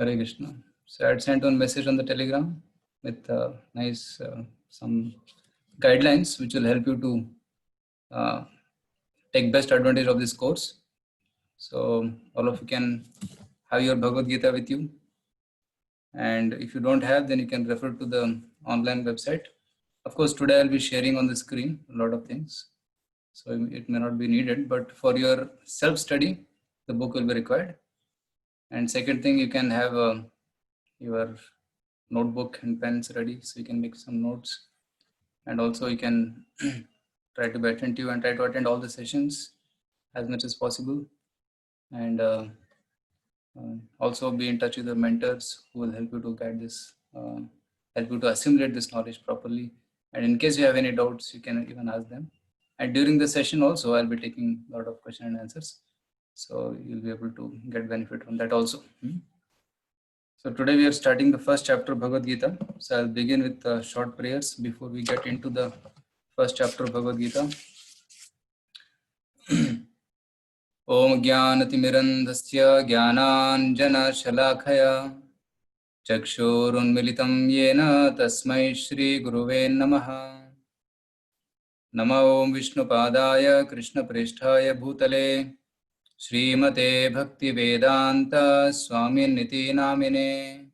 Hare Krishna. So I had sent one message on the Telegram with nice some guidelines which will help you to take best advantage of this course. So all of you can have your Bhagavad Gita with you, and if you don't have, then you can refer to the online website. Of course, today I'll be sharing on the screen a lot of things, so it may not be needed, but for your self-study, the book will be required. And second thing, you can have your notebook and pens ready, so you can make some notes, and also you can try to be attentive and try to attend all the sessions as much as possible, and also be in touch with the mentors who will help you to guide this, help you to assimilate this knowledge properly. And in case you have any doubts, you can even ask them. And during the session also, I'll be taking a lot of question and answers, so you'll be able to get benefit from that also. So today we are starting the first chapter of Bhagavad Gita. So I'll begin with short prayers before we get into the first chapter of Bhagavad Gita. Om Jnanatimirandhasya Jnananjana Chakshurunmilitam Yena Tasmai Shri Guruve Namaha. Namo Om Vishnupadaya Krishna Presthaya Bhutale Srimate Bhakti Vedanta Swamin Niti Namine.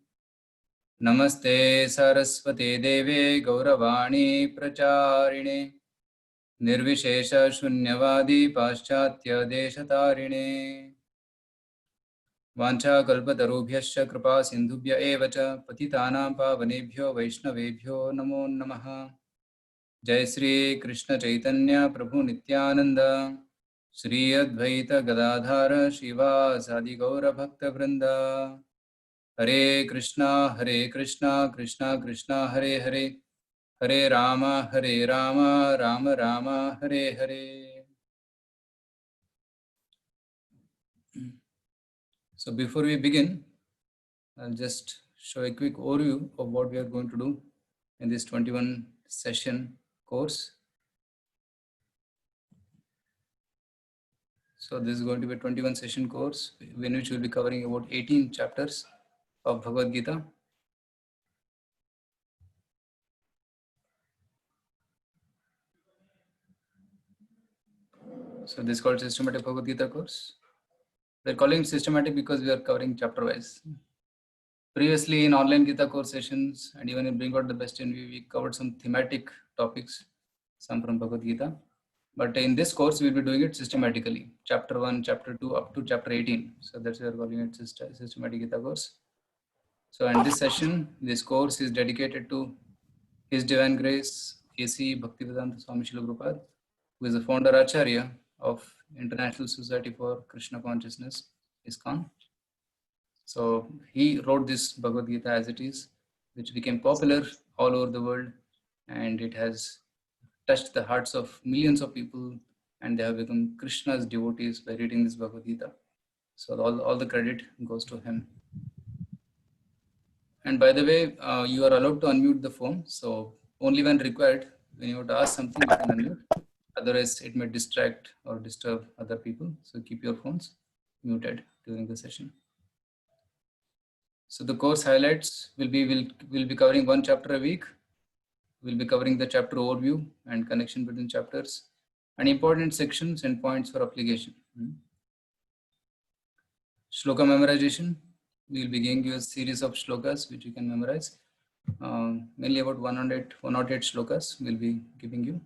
Namaste Saraswate Deve Gauravani Pracharine Nirvishesha Shunyavadi Paschatya Deshatarine Vancha Kalpatarubhyascha Kripa Sindhubhya Evacha Patitanam Pavanebhyo Vaishnavebhyo Namo Namaha. Jai Sri Krishna Chaitanya Prabhu Nityananda Sri Advaita Gadadhara Shiva Sadi Gaura Bhakta Vrinda. Hare Krishna Krishna Krishna Hare Hare Hare Rama Rama Rama Hare Hare. So before we begin, I'll just show a quick overview of what we are going to do in this 21 session course. So this is going to be a 21 session course in which we'll be covering about 18 chapters of Bhagavad Gita. So this is called Systematic Bhagavad Gita course. We're calling it systematic because we are covering chapter wise. Previously in online Gita course sessions and even in Bring Out the Best in We covered some thematic topics, some from Bhagavad Gita. But in this course, we'll be doing it systematically. Chapter 1, chapter 2, up to chapter 18. So that's why we're calling it Systematic Gita course. So in this session, this course is dedicated to His Divine Grace, A.C. Bhaktivedanta Swami Srila Prabhupada, who is the founder Acharya of International Society for Krishna Consciousness, ISKCON. So he wrote this Bhagavad Gita as it is, which became popular all over the world, and it has touched the hearts of millions of people, and they have become Krishna's devotees by reading this Bhagavad Gita. So all the credit goes to him. And by the way, you are allowed to unmute the phone. So only when required, when you want to ask something, you can unmute. Otherwise, it may distract or disturb other people. So keep your phones muted during the session. So the course highlights will be covering one chapter a week. We'll be covering the chapter overview and connection between chapters and important sections and points for application. Shloka memorization. We'll be giving you a series of shlokas which you can memorize. Mainly about 108 shlokas we'll be giving you.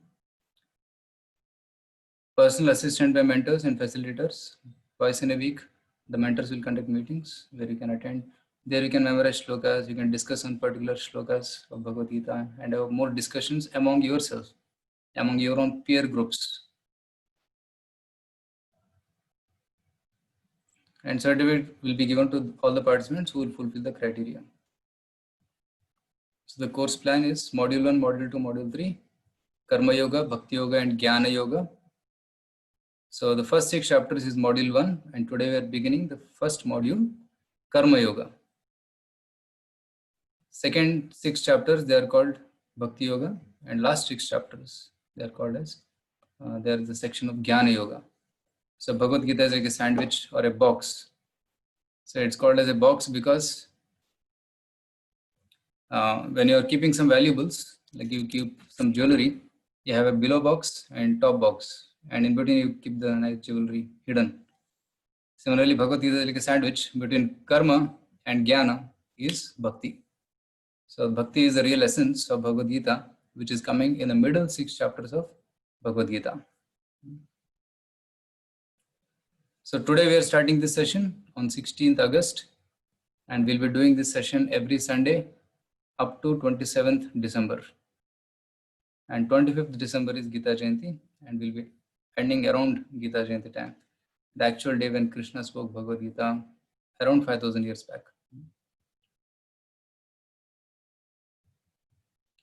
Personal assistant by mentors and facilitators. Twice in a week, the mentors will conduct meetings where you can attend. There you can memorize shlokas, you can discuss on particular shlokas of Bhagavad Gita and have more discussions among yourself, among your own peer groups. And certificate will be given to all the participants who will fulfill the criteria. So the course plan is Module 1, Module 2, Module 3, Karma Yoga, Bhakti Yoga and Jnana Yoga. So the first 6 chapters is Module 1, and today we are beginning the first module, Karma Yoga. Second 6 chapters, they are called Bhakti Yoga, and last 6 chapters, they are called as, there is a section of Jnana Yoga. So Bhagavad Gita is like a sandwich or a box. So it's called as a box because when you are keeping some valuables, like you keep some jewelry, you have a below box and top box, and in between you keep the nice jewelry hidden. Similarly, Bhagavad Gita is like a sandwich between karma and jnana is bhakti. So bhakti is the real essence of Bhagavad Gita, which is coming in the middle 6 chapters of Bhagavad Gita. So today we are starting this session on 16th August, and we'll be doing this session every Sunday up to 27th December. And 25th December is Gita Jayanti, and we'll be ending around Gita Jayanti time, the actual day when Krishna spoke Bhagavad Gita around 5,000 years back.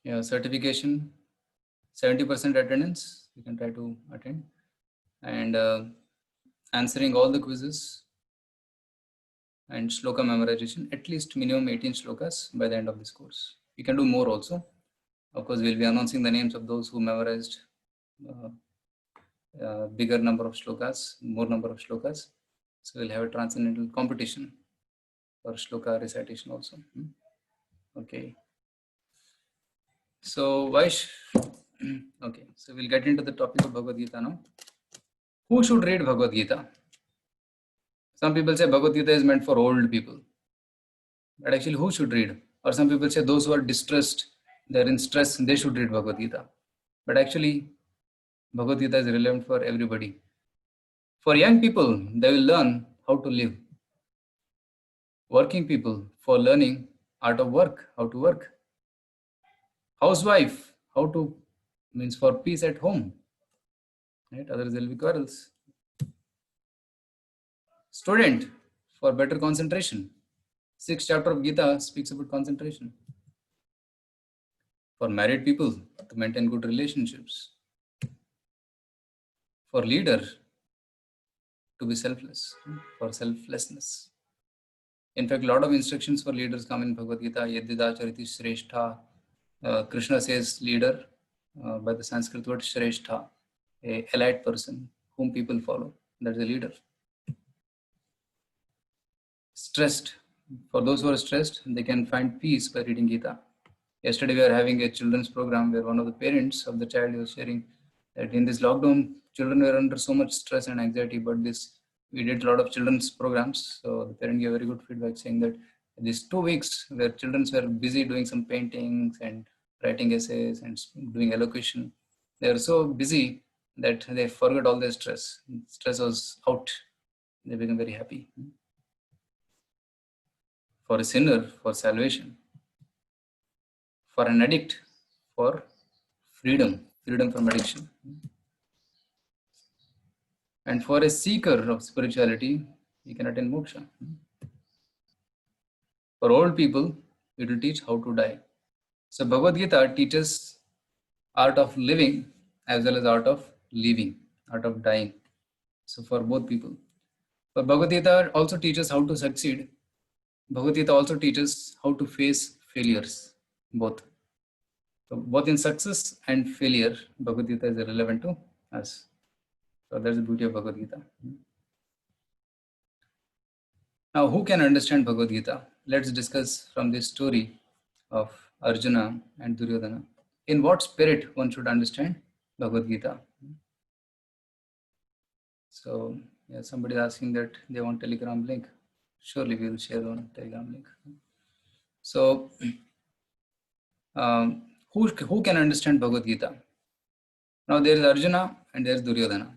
Yeah, certification, 70% attendance, you can try to attend, and answering all the quizzes and shloka memorization, at least minimum 18 shlokas by the end of this course. You can do more also. Of course, we'll be announcing the names of those who memorized bigger number of shlokas, more number of shlokas. So we'll have a transcendental competition for shloka recitation also. Okay. So okay, so we'll get into the topic of Bhagavad Gita now. Who should read Bhagavad Gita? Some people say Bhagavad Gita is meant for old people. But actually, who should read? Or some people say those who are distressed, they're in stress, they should read Bhagavad Gita. But actually, Bhagavad Gita is relevant for everybody. For young people, they will learn how to live. Working people, for learning art of work, how to work. Housewife, how to, means for peace at home. Right? Otherwise, there will be quarrels. Student, for better concentration. 6th chapter of Gita speaks about concentration. For married people, to maintain good relationships. For leader, to be selfless, for selflessness. In fact, a lot of instructions for leaders come in Bhagavad Gita. Yadida chariti shrestha. Krishna says leader by the Sanskrit word shrestha, a elite person whom people follow. That's a leader. Stressed. For those who are stressed, they can find peace by reading Gita. Yesterday, we were having a children's program where one of the parents of the child was sharing that in this lockdown, children were under so much stress and anxiety, but we did a lot of children's programs. So the parent gave very good feedback saying that these 2 weeks where children were busy doing some paintings and writing essays and doing elocution, they were so busy that they forgot all their stress. Stress was out. They became very happy. For a sinner, for salvation. For an addict, for freedom from addiction. And for a seeker of spirituality, he can attain moksha. For old people, it will teach how to die. So Bhagavad Gita teaches art of living as well as art of leaving, art of dying. So for both people. But Bhagavad Gita also teaches how to succeed. Bhagavad Gita also teaches how to face failures, both. So both in success and failure, Bhagavad Gita is relevant to us. So that's the beauty of Bhagavad Gita. Now, who can understand Bhagavad Gita? Let's discuss from this story of Arjuna and Duryodhana. In what spirit one should understand Bhagavad Gita? So, yeah, somebody is asking that they want Telegram link. Surely we will share on Telegram link. So, who can understand Bhagavad Gita? Now, there is Arjuna and there is Duryodhana.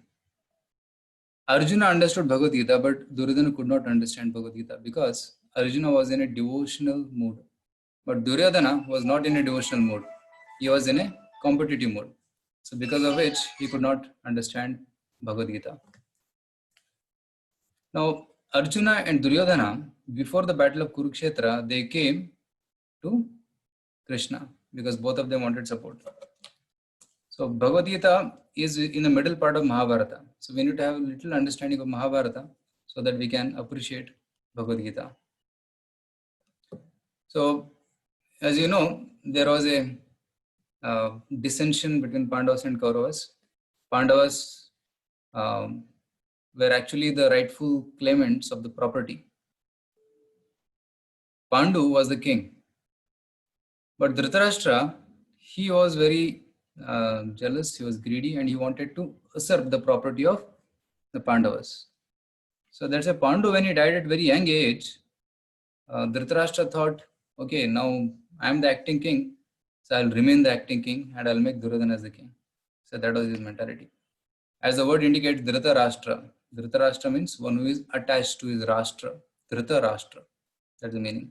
Arjuna understood Bhagavad Gita, but Duryodhana could not understand Bhagavad Gita because Arjuna was in a devotional mood. But Duryodhana was not in a devotional mood. He was in a competitive mode. So because of which, he could not understand Bhagavad Gita. Now, Arjuna and Duryodhana, before the battle of Kurukshetra, they came to Krishna because both of them wanted support. So Bhagavad Gita is in the middle part of Mahabharata. So we need to have a little understanding of Mahabharata so that we can appreciate Bhagavad Gita. So as you know, there was a dissension between Pandavas and Kauravas. Pandavas were actually the rightful claimants of the property. Pandu was the king. But Dhritarashtra, he was very jealous, he was greedy, and he wanted to usurp the property of the Pandavas. So that's a Pandu, when he died at very young age, Dhritarashtra thought, okay, now I'm the acting king, so I'll remain the acting king and I'll make Duryodhana as the king. So that was his mentality. As the word indicates, Dhritarashtra. Dhritarashtra means one who is attached to his Rashtra. Dhritarashtra. That's the meaning.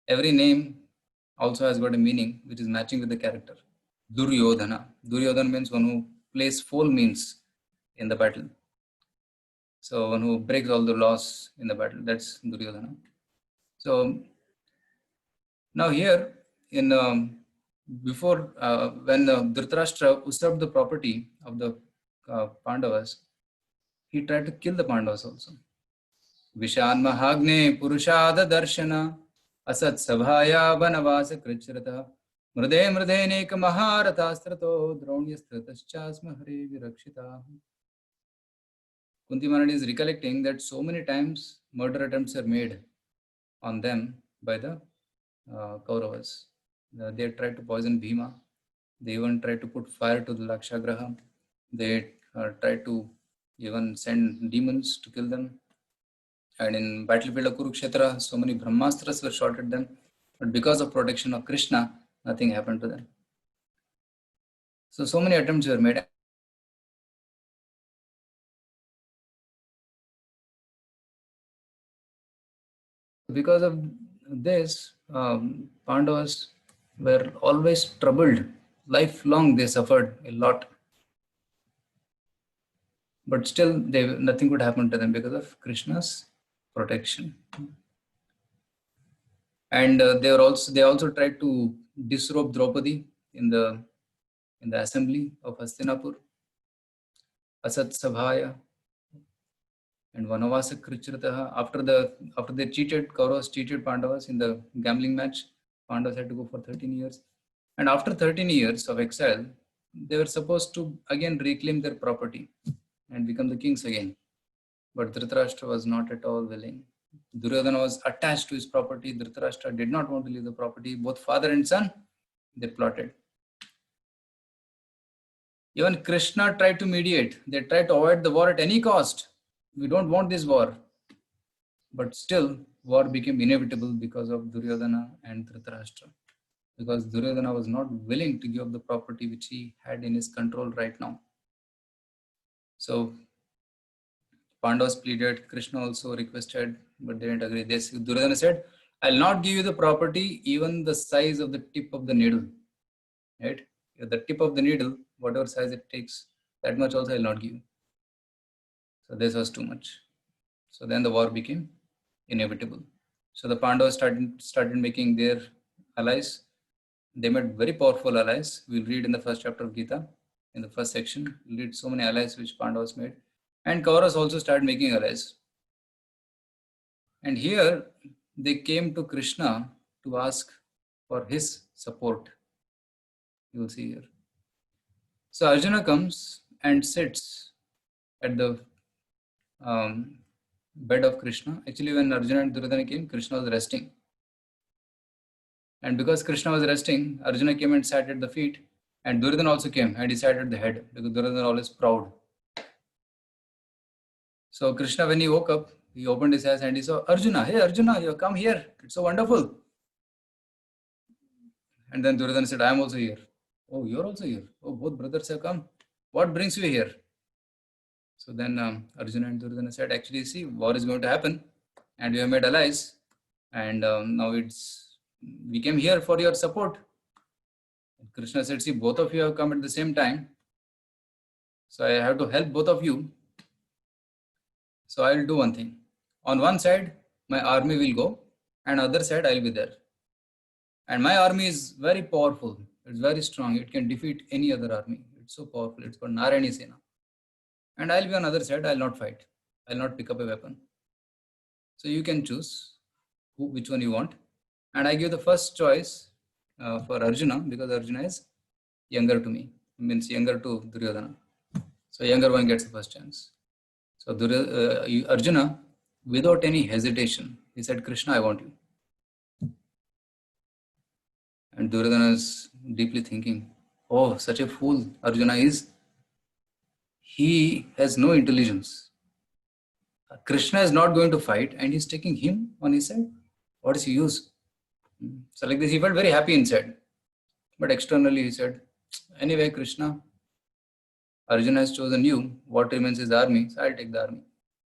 Every name also has got a meaning which is matching with the character. Duryodhana. Duryodhana means one who plays full means in the battle. So one who breaks all the laws in the battle. That's Duryodhana. So now here in before when Dhritarashtra usurped the property of the Pandavas, he tried to kill the Pandavas also. Vishan Mahagne Purushada Darshana Asat Sabhaya Vanavasa Krichrata Mrde Mrde Nek Maharatastrato Draunyastratascha Hare Virakshita. Kunti Maharani is recollecting that so many times murder attempts are made on them by the Kauravas. They tried to poison Bhima. They even tried to put fire to the Lakshagraha. They tried to even send demons to kill them. And in battlefield of Kurukshetra, so many Brahmastras were shot at them. But because of protection of Krishna, nothing happened to them. So many attempts were made. Because of this, Pandavas were always troubled. Lifelong they suffered a lot. But still, nothing could happen to them because of Krishna's protection. And they also tried to disrobe Draupadi in the assembly of Hastinapur. Asat Sabhaya and Vanavasa Krichrataha. After they cheated, Kauravas cheated Pandavas in the gambling match. Pandavas had to go for 13 years. And after 13 years of exile, they were supposed to again reclaim their property and become the kings again. But Dhritarashtra was not at all willing. Duryodhana was attached to his property. Dhritarashtra did not want to leave the property. Both father and son, they plotted. Even Krishna tried to mediate. They tried to avoid the war at any cost. We don't want this war. But still, war became inevitable because of Duryodhana and Dhritarashtra. Because Duryodhana was not willing to give up the property which he had in his control right now. So Pandavas pleaded, Krishna also requested, but they didn't agree. Duryodhana said, I'll not give you the property, even the size of the tip of the needle. Right? The tip of the needle, whatever size it takes, that much also I'll not give you. So this was too much. So then the war became inevitable. So the Pandavas started making their allies. They made very powerful allies. We'll read in the first chapter of Gita, in the first section. We'll read so many allies which Pandavas made. And Kauravas also started making allies. And here they came to Krishna to ask for his support. You will see here. So Arjuna comes and sits at the bed of Krishna. Actually, when Arjuna and Duryodhana came, Krishna was resting. And because Krishna was resting, Arjuna came and sat at the feet. And Duryodhana also came and he sat at the head, because Duryodhana is always proud. So Krishna, when he woke up, he opened his eyes and he saw Arjuna. Hey Arjuna, you have come here. It's so wonderful. And then Duryodhana said, I am also here. Oh, you're also here. Oh, both brothers have come. What brings you here? So then Arjuna and Duryodhana said, actually, see, war is going to happen and we have made allies. And now we came here for your support. And Krishna said, see, both of you have come at the same time. So I have to help both of you. So I will do one thing. On one side, my army will go, and other side, I will be there. And my army is very powerful. It's very strong. It can defeat any other army. It's so powerful. It's called Narayani Sena. And I'll be on the other side. I'll not fight. I'll not pick up a weapon. So you can choose which one you want. And I give the first choice for Arjuna, because Arjuna is younger to me. Means younger to Duryodhana. So younger one gets the first chance. So Arjuna, without any hesitation, he said, Krishna, I want you. And Duryodhana is deeply thinking, oh, such a fool Arjuna is. He has no intelligence. Krishna is not going to fight and he's taking him on his side. What is he use? So like this, he felt very happy inside. But externally he said, anyway, Krishna, Arjuna has chosen you. What remains is the army, so I'll take the army.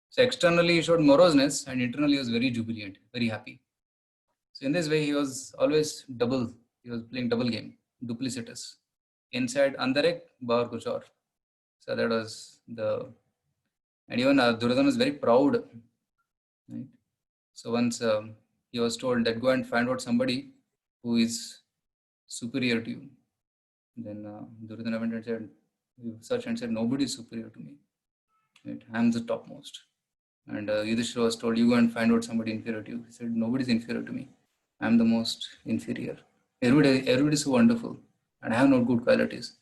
So externally he showed moroseness and internally he was very jubilant, very happy. So in this way, he was always double. He was playing double game, duplicitous. Inside Andarek, Bahar Kuchor. So that was the, and even Duryodhana was very proud. Right? So once he was told that go and find out somebody who is superior to you. Then Duryodhana went and said, searched and said, nobody is superior to me. Right? I am the topmost. And Yudhishthira was told, you go and find out somebody inferior to you. He said, nobody is inferior to me. I am the most inferior. Everybody is so wonderful and I have no good qualities.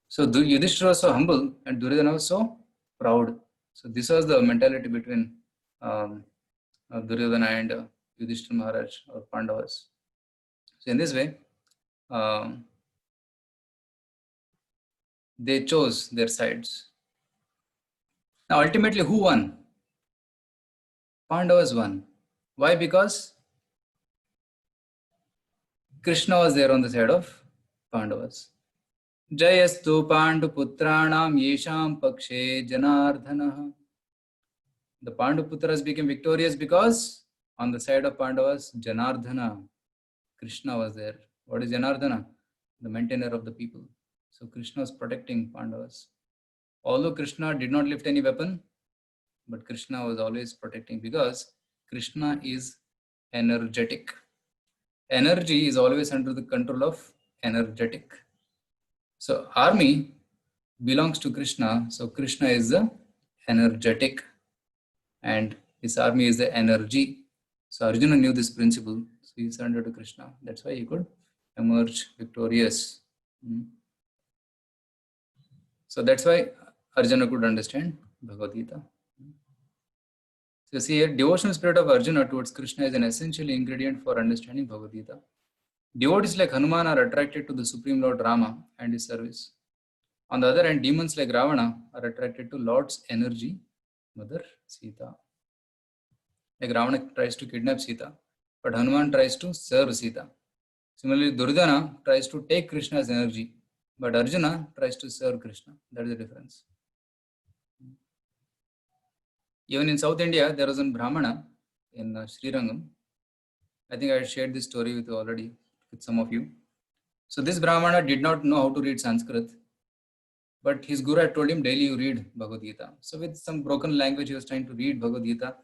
So Yudhishthira was so humble and Duryodhana was so proud. So this was the mentality between Duryodhana and Yudhishthira Maharaj or Pandavas. So in this way, they chose their sides. Now ultimately who won? Pandavas won. Why? Because Krishna was there on the side of Pandavas. Jayastu Panduputranam Yesham Pakshe Janardhana. The Panduputras became victorious because on the side of Pandavas, Janardhana, Krishna was there. What is Janardhana? The maintainer of the people. So Krishna was protecting Pandavas. Although Krishna did not lift any weapon, but Krishna was always protecting because Krishna is energetic. Energy is always under the control of energetic. So army belongs to Krishna. So Krishna is the energetic and his army is the energy. So Arjuna knew this principle. So he surrendered to Krishna. That's why he could emerge victorious. So that's why Arjuna could understand Bhagavad Gita. So see here, devotional spirit of Arjuna towards Krishna is an essential ingredient for understanding Bhagavad Gita. Devotees like Hanuman are attracted to the Supreme Lord Rama and his service. On the other hand, demons like Ravana are attracted to Lord's energy, Mother Sita. Like Ravana tries to kidnap Sita, but Hanuman tries to serve Sita. Similarly, Duryodhana tries to take Krishna's energy, but Arjuna tries to serve Krishna. That is the difference. Even in South India, there was a Brahmana in Srirangam. I think I had shared this story with you already, with some of you. So this Brahmana did not know how to read Sanskrit, but his guru had told him daily you read Bhagavad Gita. So with some broken language, he was trying to read Bhagavad Gita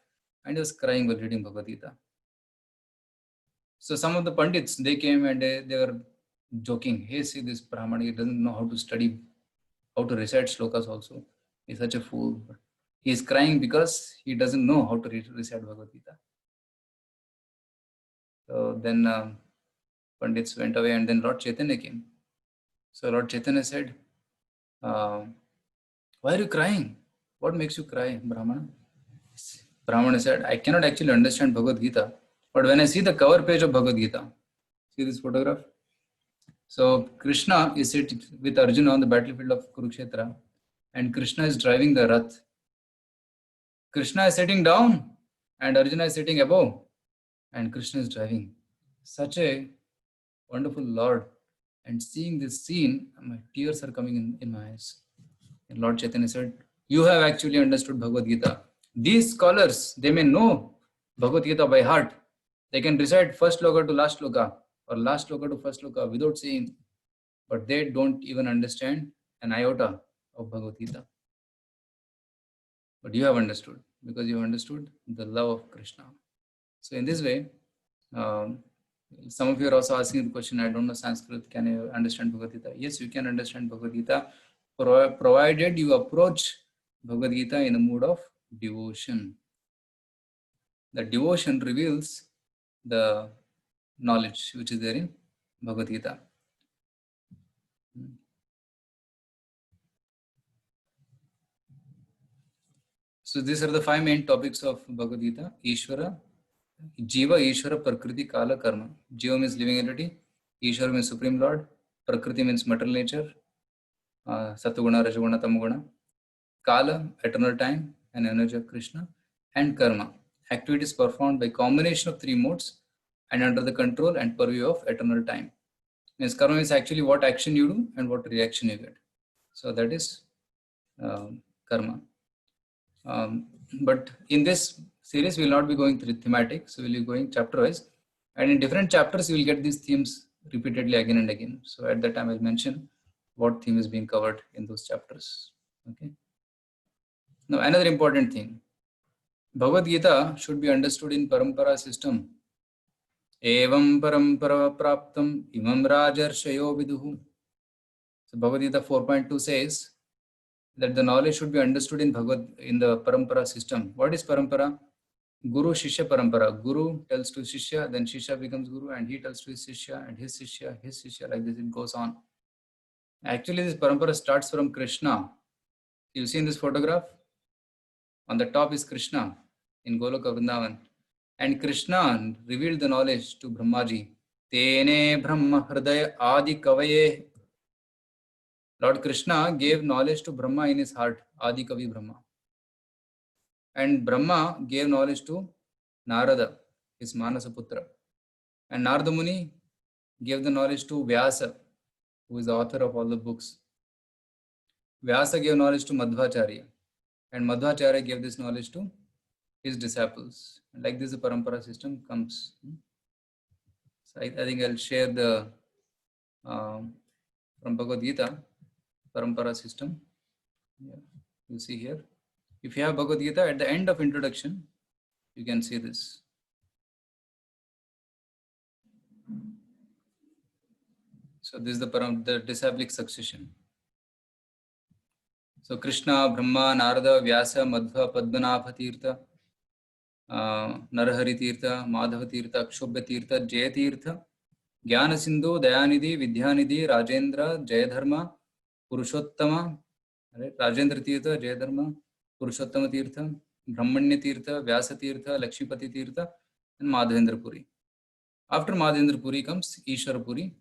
and he was crying while reading Bhagavad Gita. So some of the Pandits, they came and they were joking, hey, see this Brahmana, he doesn't know how to study, how to recite shlokas also. He's such a fool. He is crying because he doesn't know how to recite Bhagavad Gita. So then Pandits went away and then Lord Chaitanya came. So Lord Chaitanya said, why are you crying? What makes you cry, Brahmana? Brahmana said, I cannot actually understand Bhagavad Gita, but when I see the cover page of Bhagavad Gita, see this photograph? So Krishna is sitting with Arjuna on the battlefield of Kurukshetra and Krishna is driving the Rath. Krishna is sitting down and Arjuna is sitting above and Krishna is driving. Such a wonderful Lord. And seeing this scene, my tears are coming in my eyes. And Lord Chaitanya said, you have actually understood Bhagavad Gita. These scholars, they may know Bhagavad Gita by heart. They can recite first sloka to last sloka or last sloka to first sloka without saying, but they don't even understand an iota of Bhagavad Gita. But you have understood because you have understood the love of Krishna. So in this way, some of you are also asking the question, I don't know Sanskrit, can you understand Bhagavad Gita? Yes, you can understand Bhagavad Gita, provided you approach Bhagavad Gita in a mood of devotion. The devotion reveals the knowledge which is there in Bhagavad Gita. So these are the 5 main topics of Bhagavad Gita. Ishvara, Jiva, Ishvara, Prakriti, Kala, Karma. Jiva means living entity, Ishwar means Supreme Lord. Prakriti means material nature. Satuguna, Rajaguna, Tamaguna. Kala, eternal time and energy of Krishna. And Karma, activities performed by combination of three modes and under the control and purview of eternal time. Means karma is actually what action you do and what reaction you get. So that is karma. But in this series, we will not be going through thematic. So we'll be going chapter wise. And in different chapters, you will get these themes repeatedly again and again. So at that time, I'll mention what theme is being covered in those chapters. Okay. Now, another important thing. Bhagavad Gita should be understood in parampara system. Evam parampara praptam imam rajarshayo viduhu. So Bhagavad Gita 4.2 says that the knowledge should be understood in the parampara system. What is parampara? Guru Shishya parampara. Guru tells to Shishya, then Shishya becomes Guru, and he tells to his Shishya, and his Shishya, like this it goes on. Actually, this parampara starts from Krishna. You see in this photograph? On the top is Krishna in Goloka Vrindavan. And Krishna revealed the knowledge to Brahmaji. Tene Brahma Hridaya Adi Kavaye. Lord Krishna gave knowledge to Brahma in his heart, Adi Kavi Brahma. And Brahma gave knowledge to Narada, his Manasa Putra. And Narada Muni gave the knowledge to Vyasa, who is the author of all the books. Vyasa gave knowledge to Madhvacharya. And Madhvacharya gave this knowledge to his disciples. And like this, the parampara system comes. So I think I'll share the from Bhagavad Gita parampara system. Yeah, you see here. If you have Bhagavad Gita, at the end of introduction, you can see this. So this is the disciplic succession. So Krishna, Brahma, Narada, Vyasa, Madhva, Padmanabha Tirtha, Narahari Tirtha, Madhava Tirtha, Akshobhya Tirtha, Jaya Tirtha, Jnana Sindhu, Dayanidhi, Vidyanidhi, Rajendra, Jayadharma, Purushottama, right? Rajendra Tirtha, Jayadharma, Purushottama Tirtha, Brahmanya Tirtha, Vyasa Tirtha, Lakshmipati Tirtha, and Madhavendra Puri. After Madhavendra Puri comes Ishwara Puri,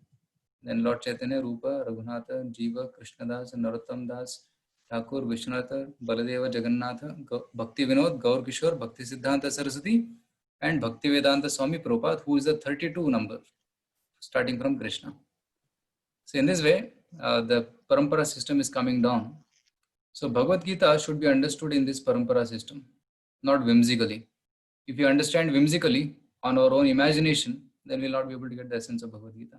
then Lord Chaitanya, Rupa, Raghunatha, Jiva, Krishnadas, Narottam Das, Thakur, Vishwanatha, Baladeva, Jagannatha, Bhakti Vinod, Gaur Kishore, Bhakti Siddhanta Saraswati, and Bhakti Vedanta Swami Prabhupada, who is the 32 number, starting from Krishna. So in this way, the parampara system is coming down. So Bhagavad Gita should be understood in this parampara system, not whimsically. If you understand whimsically on our own imagination, then we will not be able to get the essence of Bhagavad Gita.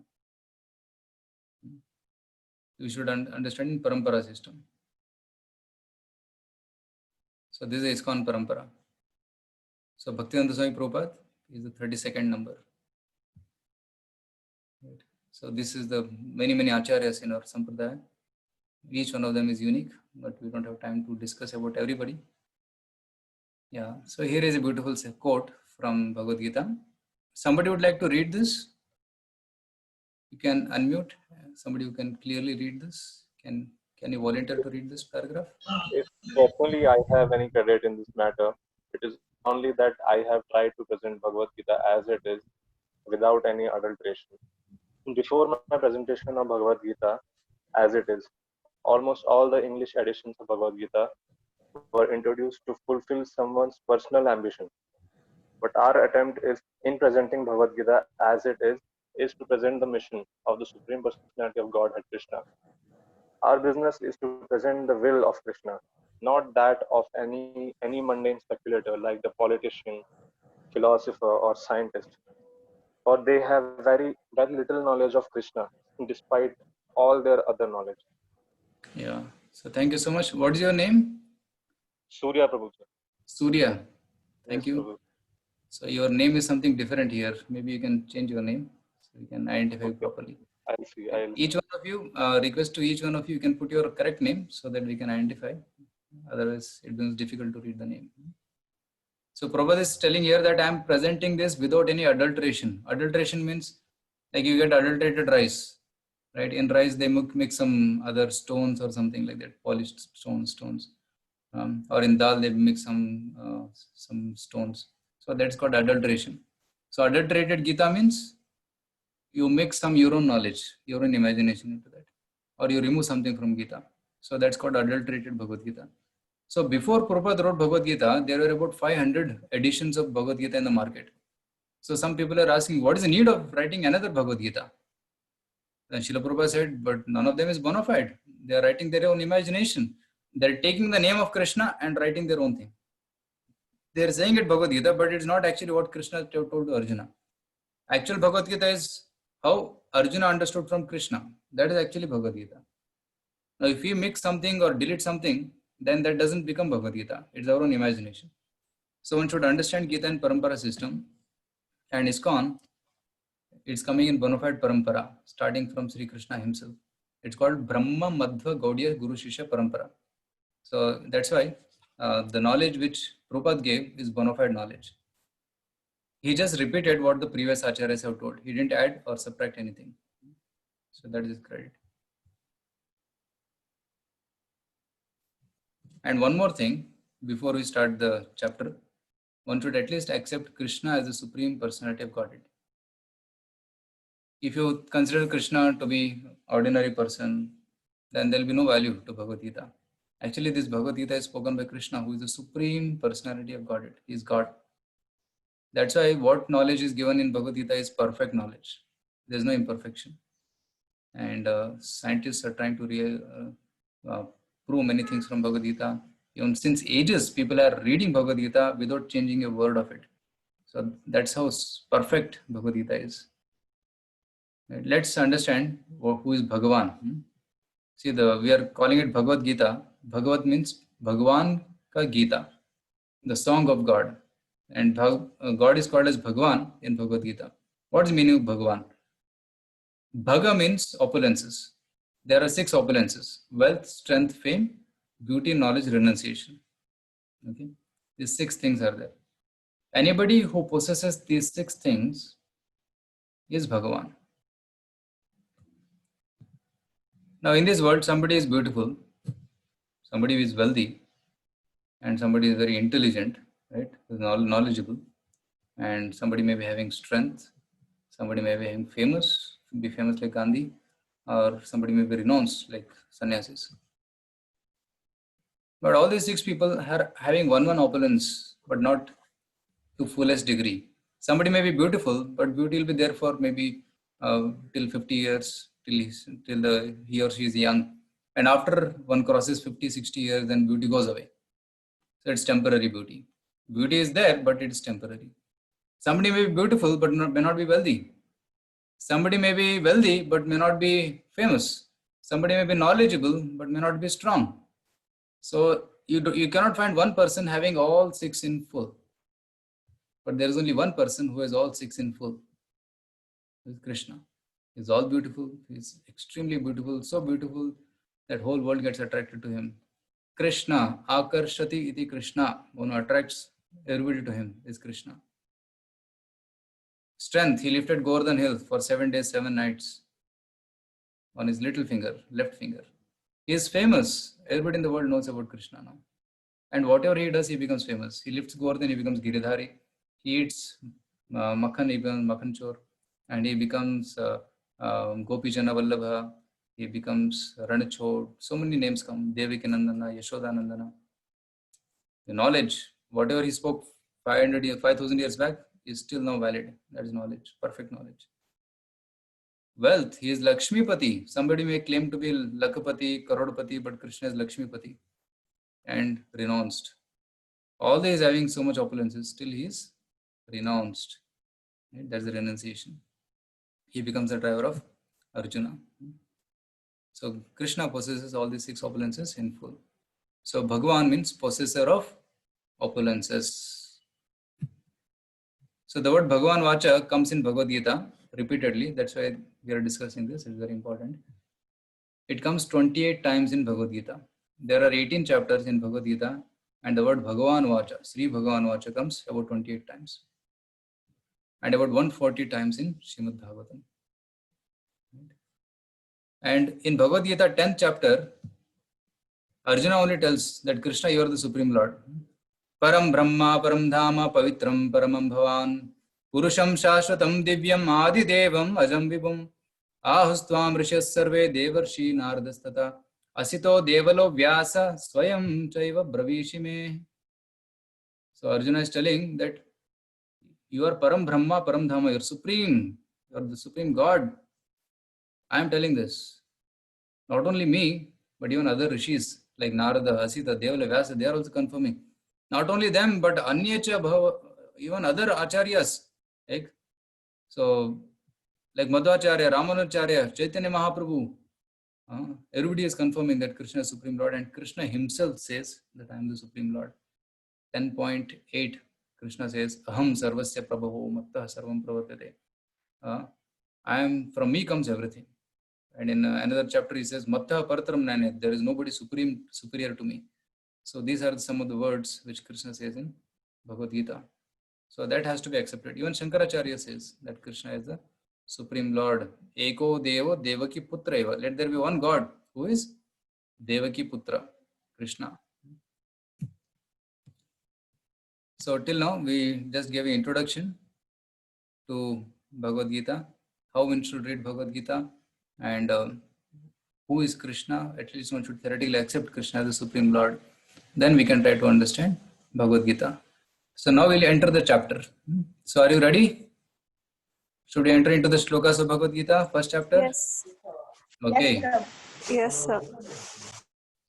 You should understand in parampara system. So this is ISKCON parampara. So Bhaktivedanta Swami Prabhupada is the 32nd number. Right. So this is the many acharyas in our sampradaya. Each one of them is unique, but we don't have time to discuss about everybody. Yeah. So here is a beautiful quote from Bhagavad Gita. Somebody would like to read this? You can unmute. Somebody who can clearly read this. Can you volunteer to read this paragraph? If personally I have any credit in this matter, it is only that I have tried to present Bhagavad Gita as it is, without any adulteration. Before my presentation of Bhagavad Gita as it is, almost all the English editions of Bhagavad Gita were introduced to fulfill someone's personal ambition. But our attempt is, in presenting Bhagavad Gita as it is to present the mission of the Supreme Personality of Godhead, Krishna. Our business is to present the will of Krishna, not that of any mundane speculator like the politician, philosopher, or scientist. For they have very little knowledge of Krishna, despite all their other knowledge. Yeah. So thank you so much. What is your name? Surya Prabhu. Surya. Thank Yes, you. Prabhu. So your name is something different here. Maybe you can change your name so we can identify you properly. I'll see. Each one of you, request to each one of you, you can put your correct name so that we can identify. Otherwise, it becomes difficult to read the name. So Prabhupada is telling here that I am presenting this without any adulteration. Adulteration means like you get adulterated rice, right? In rice, they mix some other stones or something like that, polished stones. Or in dal, they mix some stones. So that's called adulteration. So adulterated Gita means you mix some your own knowledge, your own imagination into that, or you remove something from Gita. So that's called adulterated Bhagavad Gita. So before Prabhupada wrote Bhagavad Gita, there were about 500 editions of Bhagavad Gita in the market. So some people are asking, what is the need of writing another Bhagavad Gita? Then Srila Prabhupada said, but none of them is bona fide. They are writing their own imagination. They're taking the name of Krishna and writing their own thing. They're saying it Bhagavad Gita, but it's not actually what Krishna told to Arjuna. Actual Bhagavad Gita is how Arjuna understood from Krishna. That is actually Bhagavad Gita. Now, if we mix something or delete something, then that doesn't become Bhagavad Gita. It's our own imagination. So one should understand Gita in Parampara system. And ISKCON, it's coming in bona fide Parampara, starting from Sri Krishna himself. It's called Brahma Madhva Gaudiya Guru Shishya Parampara. So that's why the knowledge which Prabhupada gave is bona fide knowledge. He just repeated what the previous acharyas have told. He didn't add or subtract anything. So that is his credit. And one more thing, before we start the chapter, one should at least accept Krishna as the Supreme Personality of Godhead. If you consider Krishna to be ordinary person, then there will be no value to Bhagavad Gita. Actually, this Bhagavad Gita is spoken by Krishna, who is the Supreme Personality of Godhead. He is God. That's why what knowledge is given in Bhagavad Gita is perfect knowledge. There is no imperfection. And scientists are trying to prove many things from Bhagavad Gita. Even since ages, people are reading Bhagavad Gita without changing a word of it. So that's how perfect Bhagavad Gita is. Right. Let's understand who is Bhagavan. See, we are calling it Bhagavad Gita. Bhagavad means Bhagavan ka Gita, the song of God. And God is called as Bhagavan in Bhagavad Gita. What is the meaning of Bhagavan? Bhaga means opulences. There are 6 opulences: wealth, strength, fame, beauty, knowledge, renunciation. Okay, these 6 things are there. Anybody who possesses these 6 things is Bhagavan. Now, in this world, somebody is beautiful, somebody is wealthy, and somebody is very intelligent, right? Knowledgeable, and somebody may be having strength, somebody may be having famous like Gandhi, or somebody may be renounced like sannyasis. But all these 6 people are having one opulence, but not to fullest degree. Somebody may be beautiful, but beauty will be there for maybe till 50 years, till he or she is young. And after one crosses 50, 60 years, then beauty goes away. So it's temporary beauty. Beauty is there, but it is temporary. Somebody may be beautiful, but may not be wealthy. Somebody may be wealthy, but may not be famous. Somebody may be knowledgeable, but may not be strong. So you cannot find one person having all 6 in full. But there is only one person who has all 6 in full. Is Krishna. He's all beautiful. He's extremely beautiful, so beautiful that whole world gets attracted to him. Krishna, Akarshati iti Krishna, one who attracts everybody to him is Krishna. Strength, he lifted Govardhan Hill for 7 days, 7 nights on his little finger, left finger. He is famous. Everybody in the world knows about Krishna now. And whatever he does, he becomes famous. He lifts Govardhan, he becomes Giridhari. He eats Makhan, he becomes Makhan Chor. And he becomes Gopijana Vallabha. He becomes Ranachod. So many names come. Devikanandana, Yashodanandana. The knowledge, whatever he spoke 5,000 years back, is still now valid. That is knowledge, perfect knowledge. Wealth, he is Lakshmipati. Somebody may claim to be Lakapati, Karodpati, but Krishna is Lakshmipati and renounced. Although he is having so much opulences, still he is renounced. Right? That's the renunciation. He becomes the driver of Arjuna. So Krishna possesses all these 6 opulences in full. So Bhagavan means possessor of opulences. So the word Bhagavan Vacha comes in Bhagavad Gita repeatedly. That's why we are discussing this. It's very important. It comes 28 times in Bhagavad Gita. There are 18 chapters in Bhagavad Gita, and the word Bhagavan Vacha, Sri Bhagavan Vacha, comes about 28 times. And about 140 times in Srimad Bhagavatam. And in Bhagavad Gita 10th chapter, Arjuna only tells that Krishna, you are the Supreme Lord. Param Brahma, Param Dhama, Pavitram, Paramam Bhavan, Purusham Shashvatam Divyam Adidevam Ajam Vibhum Ahustvam Rishas Sarve Devarshi Nardastata Asito Devalo Vyasa Swayam Chaiva Bravishime. So Arjuna is telling that you are Param Brahma, Param Dhamma, you are supreme, you are the supreme God. I am telling this. Not only me, but even other rishis like Narada, Asita, Devala, Vyasa, they are also confirming. Not only them, but Anyacha Bhava, even other acharyas. So, like Madhvacharya, Ramanacharya, Chaitanya Mahaprabhu, everybody is confirming that Krishna is Supreme Lord, and Krishna himself says that I am the Supreme Lord. 10.8, Krishna says, Aham Sarvasya Prabhaho Mattah Sarvam Pravartate. I am, from me comes everything. And in another chapter, he says, Mattah Parataram Nane, there is nobody superior to me. So these are some of the words which Krishna says in Bhagavad Gita. So that has to be accepted. Even Shankaracharya says that Krishna is the Supreme Lord. Eko Devo Devaki Putra eva. Let there be one God who is Devaki Putra, Krishna. So till now, we just gave an introduction to Bhagavad Gita, how one should read Bhagavad Gita, and who is Krishna. At least one should theoretically accept Krishna as the Supreme Lord. Then we can try to understand Bhagavad Gita. So now we'll enter the chapter. So are you ready? Should we enter into the shlokas of Bhagavad Gita, first chapter? Yes. Okay. Yes, sir.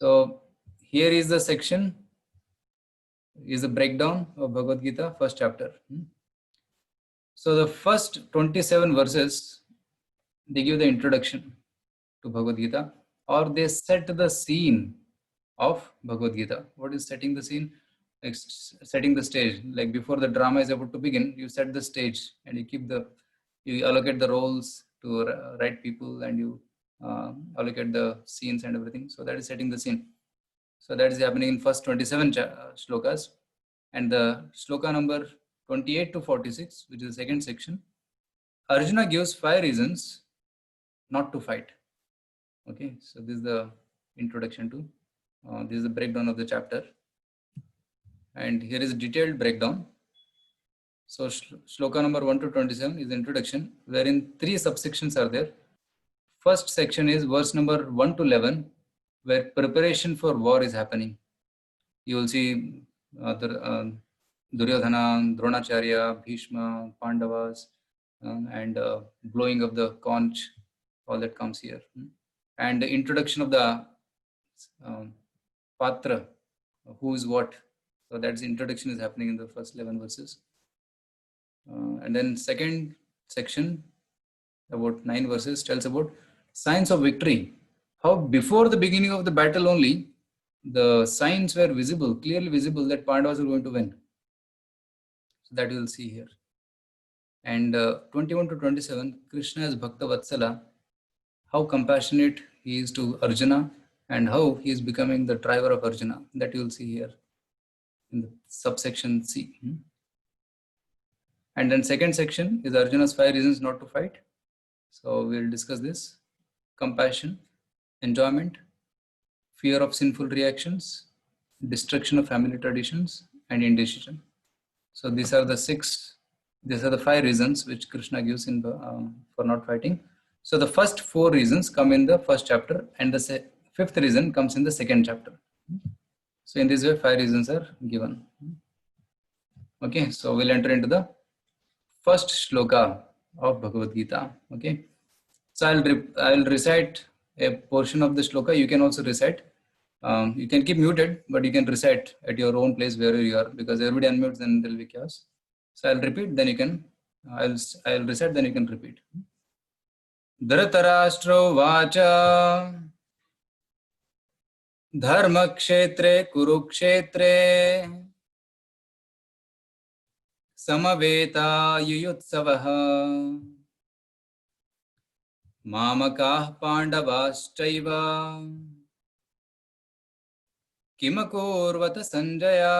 So here is the section, is the breakdown of Bhagavad Gita, first chapter. So the first 27 verses, they give the introduction to Bhagavad Gita, or they set the scene of Bhagavad Gita. What is setting the scene? Like setting the stage. Like before the drama is about to begin, you set the stage and you allocate the roles to right people, and you allocate the scenes and everything. So that is setting the scene. So that is happening in first 27 shlokas, and the shloka number 28 to 46, which is the second section, Arjuna gives 5 reasons not to fight. Okay, so this is the introduction to, this is the breakdown of the chapter, and here is a detailed breakdown. So shloka number 1 to 27 is the introduction, wherein 3 subsections are there. First section is verse number 1 to 11, where preparation for war is happening. You will see Duryodhana, Dronacharya, Bhishma, Pandavas, and blowing of the conch, all that comes here. And the introduction of the Patra, who is what. So that's introduction is happening in the first 11 verses. And then second section, about 9 verses, tells about signs of victory. How before the beginning of the battle only, the signs were visible, clearly visible, that Pandavas are going to win. So that you will see here. And 21 to 27, Krishna as Bhakta Vatsala, how compassionate he is to Arjuna, and how he is becoming the driver of Arjuna. That you will see here in the subsection C. And then second section is Arjuna's 5 reasons not to fight. So we will discuss this. Compassion, enjoyment, fear of sinful reactions, destruction of family traditions, and indecision. So these are the 5 reasons which Krishna gives in for not fighting. So the first 4 reasons come in the first chapter, and the 5th reason comes in the second chapter. So in this way, 5 reasons are given. Okay, so we'll enter into the first shloka of Bhagavad Gita. Okay, so I'll recite a portion of the shloka. You can also recite. You can keep muted, but you can recite at your own place wherever you are, because everybody unmutes, then there will be chaos. So I'll repeat, then you can. I'll recite, then you can repeat. Dhritarashtra vacha dharma kshetre kurukshetre samaveta yuyutsavaha mamakah pandavaschaiva kimakurvata sanjaya.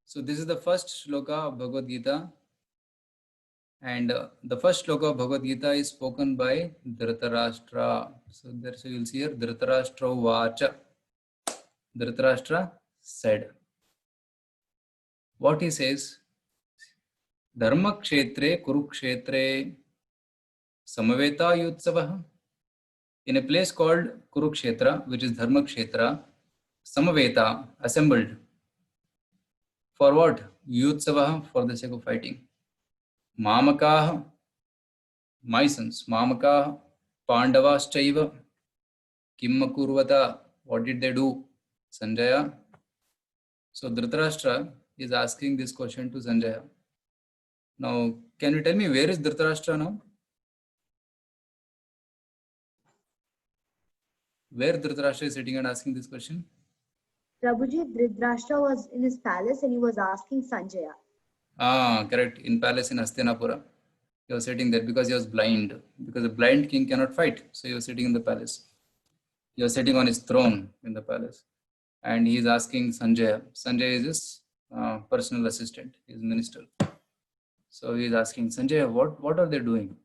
So this is the first shloka of Bhagavad Gita, and the first shloka of Bhagavad Gita is spoken by Dhritarashtra. So there, so you will see here Dhritarashtra vacha. Dhritarashtra said. what he says, Dharma Kshetre Kurukshetre Samaveta Yutsavah. In a place called Kurukshetra, which is Dharma Kshetra, Samaveta assembled. For what? Yutsavah, for the sake of fighting. Mamakah, my sons, Mamakah, Pandavaschaiva, Kimmakurvata, what did they do? Sanjaya. So Dhritarashtra is asking this question to Sanjaya. Now, can you tell me where is Dhritarashtra now? Where Dhritarashtra is sitting and asking this question? Prabhuji, Dhritarashtra was in his palace and he was asking Sanjaya. Ah, correct. In palace in Hastinapura. He was sitting there because he was blind. Because a blind king cannot fight. So he was sitting in the palace. He was sitting on his throne in the palace. And he is asking Sanjaya. Sanjaya is his personal assistant, his minister. So he is asking Sanjaya, what are they doing?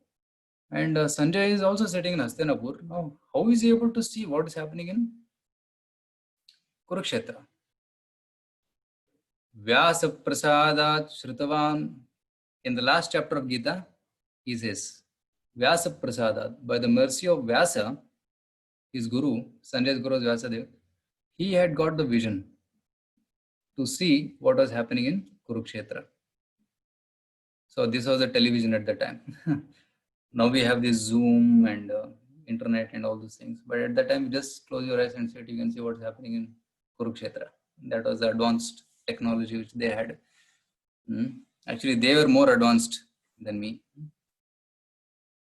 And Sanjaya is also sitting in Hastinapur. Now, how is he able to see what is happening in Kurukshetra? Vyasa Prasadat Shritavan. In the last chapter of Gita, he says, Vyasa Prasadat, by the mercy of Vyasa, his guru, Sanjaya's guru was Vyasadeva, he had got the vision to see what was happening in Kurukshetra. So this was a television at the time. Now we have this Zoom and internet and all those things. But at that time, you just close your eyes and sit, you can see what's happening in Kurukshetra. That was the advanced technology which they had. Actually, they were more advanced than me.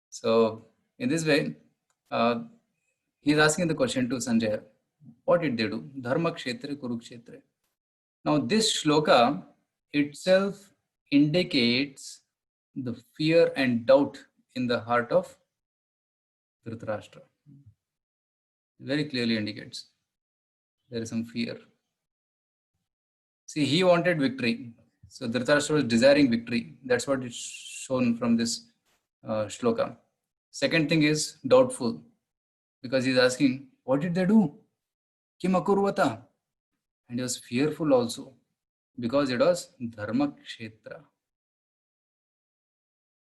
So in this way, he is asking the question to Sanjaya, what did they do? Dharma Kshetra, Kurukshetra. Now this shloka itself indicates the fear and doubt in the heart of Dhritarashtra. Very clearly indicates there is some fear. See, he wanted victory. So Dhritarashtra was desiring victory. That's what is shown from this shloka. Second thing is doubtful, because he's asking, what did they do? Kim akurvata? And he was fearful also, because it was Dharma Kshetra.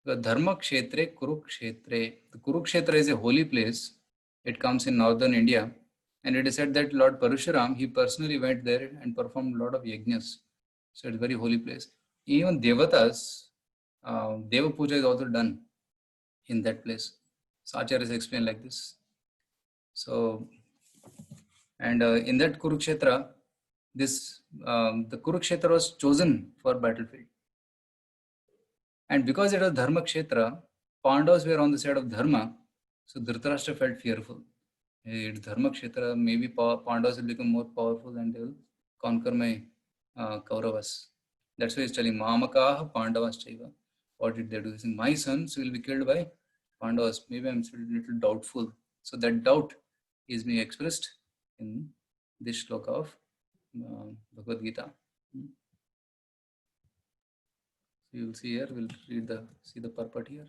The Dharma Kshetre, Kurukshetre. The Kurukshetra is a holy place. It comes in northern India. And it is said that Lord Parashuram, he personally went there and performed a lot of yajnas. So it's a very holy place. Even Devatas, Deva Puja is also done in that place. So Acharyas explain like this. So, and in that Kurukshetra, the Kurukshetra was chosen for battlefield. And because it was Dharma Kshetra, Pandavas were on the side of Dharma, so Dhritarashtra felt fearful. It's Dharma Kshetra, maybe Pandavas will become more powerful and they will conquer my Kauravas. That's why he's telling Mamakaha Pandavas Chaiva. What did they do? He's saying, my sons will be killed by Pandavas. Maybe I'm a little doubtful. So that doubt is being expressed in this shloka of Bhagavad Gita. So you will see here, we'll see the purport here.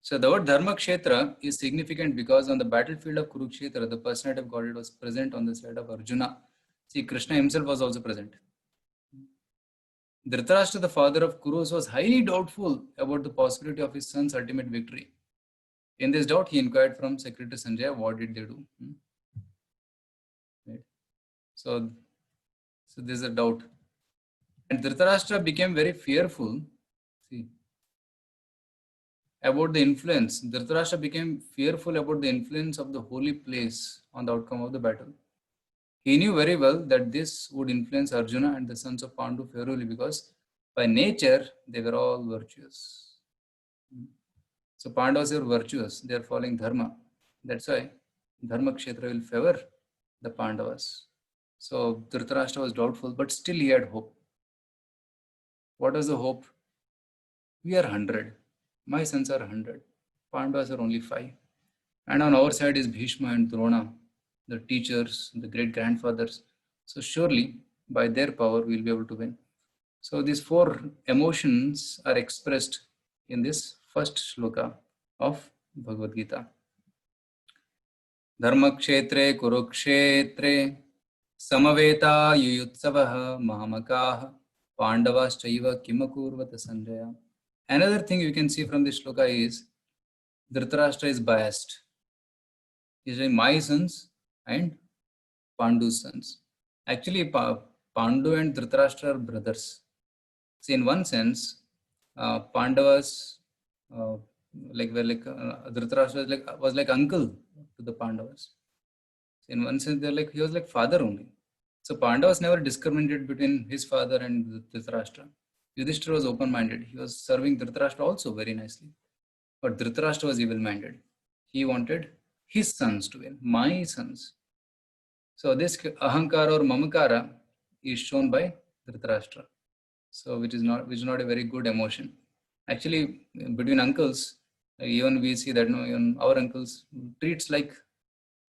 So the word Dharma Kshetra is significant because on the battlefield of Kurukshetra, the personality of Godhead was present on the side of Arjuna. See, Krishna himself was also present. Dhritarashtra, the father of Kurus, was highly doubtful about the possibility of his son's ultimate victory. In this doubt, he inquired from Secretary Sanjaya, what did they do? Right. So there's a doubt. And Dhritarashtra became very fearful. See, about the influence. Dhritarashtra became fearful about the influence of the holy place on the outcome of the battle. He knew very well that this would influence Arjuna and the sons of Pandu favorably because by nature, they were all virtuous. So Pandavas are virtuous. They are following Dharma. That's why Dharma Kshetra will favor the Pandavas. So Dhritarashtra was doubtful, but still he had hope. What was the hope? We are 100. My sons are 100. Pandavas are only 5. And on our side is Bhishma and Drona, the teachers, the great grandfathers. So surely by their power we'll be able to win. So these 4 emotions are expressed in this first shloka of Bhagavad Gita. Dharma Kshetre Kurukshetre Samaveta yuyutsavaha mahamakaha pandavaschaiva kimakurvata Sanjaya. Another thing you can see from this shloka is Dhritarashtra is biased. He is saying my sons and Pandu's sons. Actually, Pandu and Dhritarashtra are brothers. See, in one sense, Pandavas, Dhritarashtra was like uncle to the Pandavas. So in one sense, he was like father only. So Pandavas never discriminated between his father and Dhritarashtra. Yudhishthira was open-minded. He was serving Dhritarashtra also very nicely. But Dhritarashtra was evil-minded. He wanted his sons to win, my sons. So this ahankara or mamakara is shown by Dhritarashtra. So which is not a very good emotion. Actually, between uncles, even we see that even our uncles treats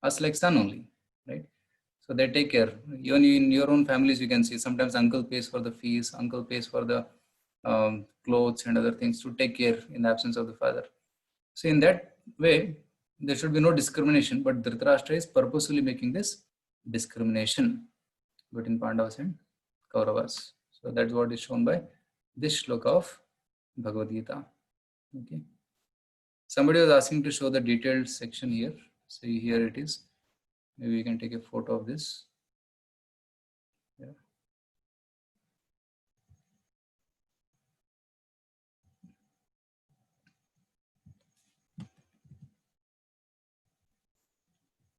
us like son only, right? So they take care. Even in your own families, you can see sometimes uncle pays for the fees, uncle pays for the clothes and other things to take care in the absence of the father. So in that way, there should be no discrimination, but Dhritarashtra is purposefully making this discrimination between Pandavas and Kauravas. So that's what is shown by this shloka of Bhagavad Gita. Okay. Somebody was asking to show the detailed section here. So here it is. Maybe we can take a photo of this. Yeah.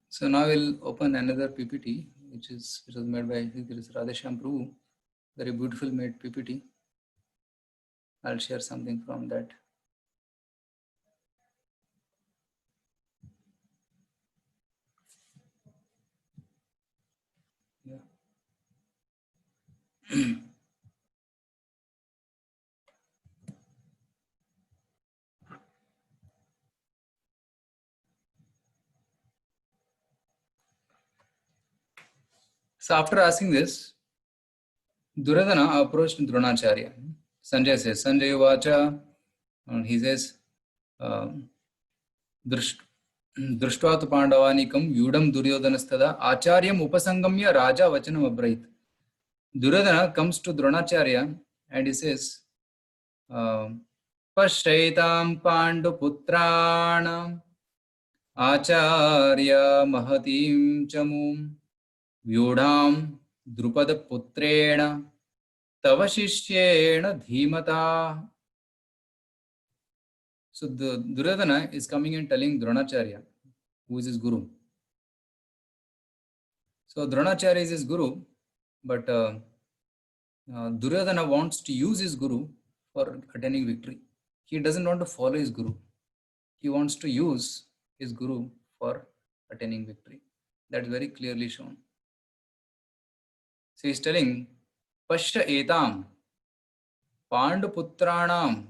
So now we'll open another PPT, which was made by Radheshyam Prabhu. Very beautiful made PPT. I'll share something from that. Yeah. So after asking this, Duryodhana approached Dronacharya. Sanjay says, Sanjay Vacha, and he says, Drishtva tu Pandavanikam Yudam Duryodhanastada Acharyam Upasangamya Raja Vachanam Abrait. Duryodhana comes to Dronacharya and he says, Pashaitam Panduputranam Acharya Mahatim Chamum Vyudham Drupada Putrena Tava Shishyena Dhimata. So the Duryodhana is coming and telling Dronacharya, who is his guru. So Dronacharya is his guru, but Duryodhana wants to use his guru for attaining victory. He doesn't want to follow his guru. He wants to use his guru for attaining victory. That's very clearly shown. So he's telling, Pashya etam Panduputranam.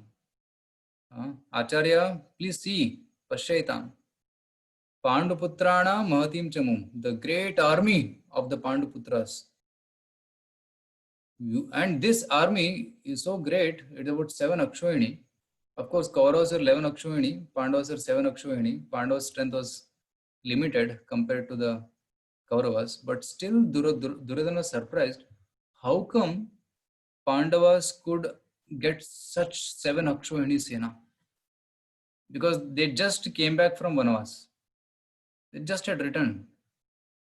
Acharya, please see, Pashya etam Panduputranam Mahatim Chamum, the great army of the Panduputras. And this army is so great, it is about 7 Akshayani. Of course, Kauravas are 11 Akshayani, Pandavas are 7 Akshayani. Pandavas' strength was limited compared to the Kauravas, but still Duryodhana was surprised. How come Pandavas could get such 7 Akshayani Sena? Because they just came back from Vanavas. They just had returned.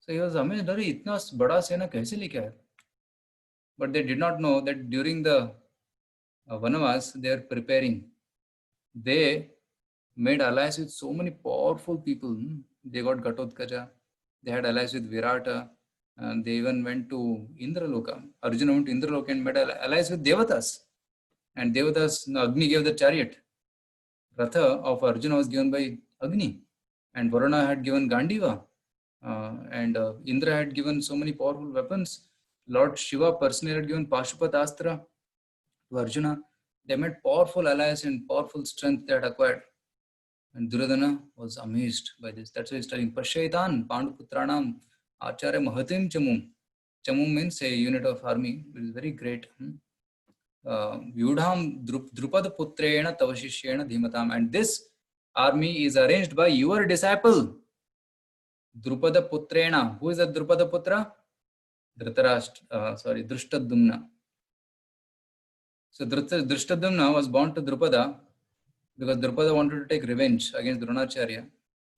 So he was amazed, Are itna bada Sena kaise leke aaya? But they did not know that during the Vanavas, they are preparing. They made alliance with so many powerful people. They got Ghatotkacha. They had alliance with Virata. And they even went to Indraloka. Arjuna went to Indraloka and made alliance with Devatas. And Devatas, Agni gave the chariot. Ratha of Arjuna was given by Agni. And Varuna had given Gandiva. And Indra had given so many powerful weapons. Lord Shiva personally had given Pashupatastra to Arjuna. They made powerful alliance and powerful strength they had acquired. And Duryodhana was amazed by this. That's why he's telling, Pashaitan Panduputranam Acharya Mahatim Chamum. Chamum means a unit of army. It is very great. Vyudham Drupada Putrena Tavashishyena Dhimatam. And this army is arranged by your disciple, Drupada Putrena. Who is that Drupada Putra? Drushtadumna. So Drushtadumna was born to Drupada because Drupada wanted to take revenge against Dronacharya.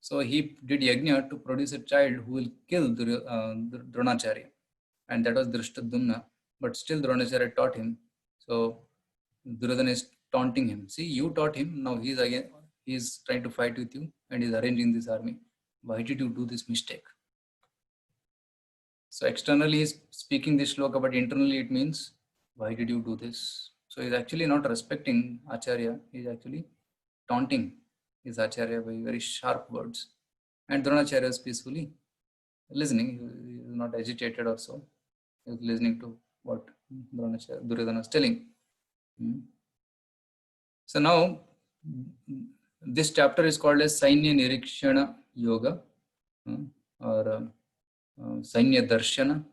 So he did yajna to produce a child who will kill Dronacharya, and that was Drushtadumna. But still Dronacharya taught him. So Duryodhana is taunting him. See, you taught him. Now he's trying to fight with you, and he's arranging this army. Why did you do this mistake? So externally he's speaking this shloka, but internally it means, why did you do this? So he's actually not respecting Acharya. He's actually taunting his Acharya by very sharp words. And Dronacharya is peacefully listening. He is not agitated or so. He is listening to what Duryodhana is telling. So now this chapter is called as Sainya Nirikshana Yoga or Sainya Darshana.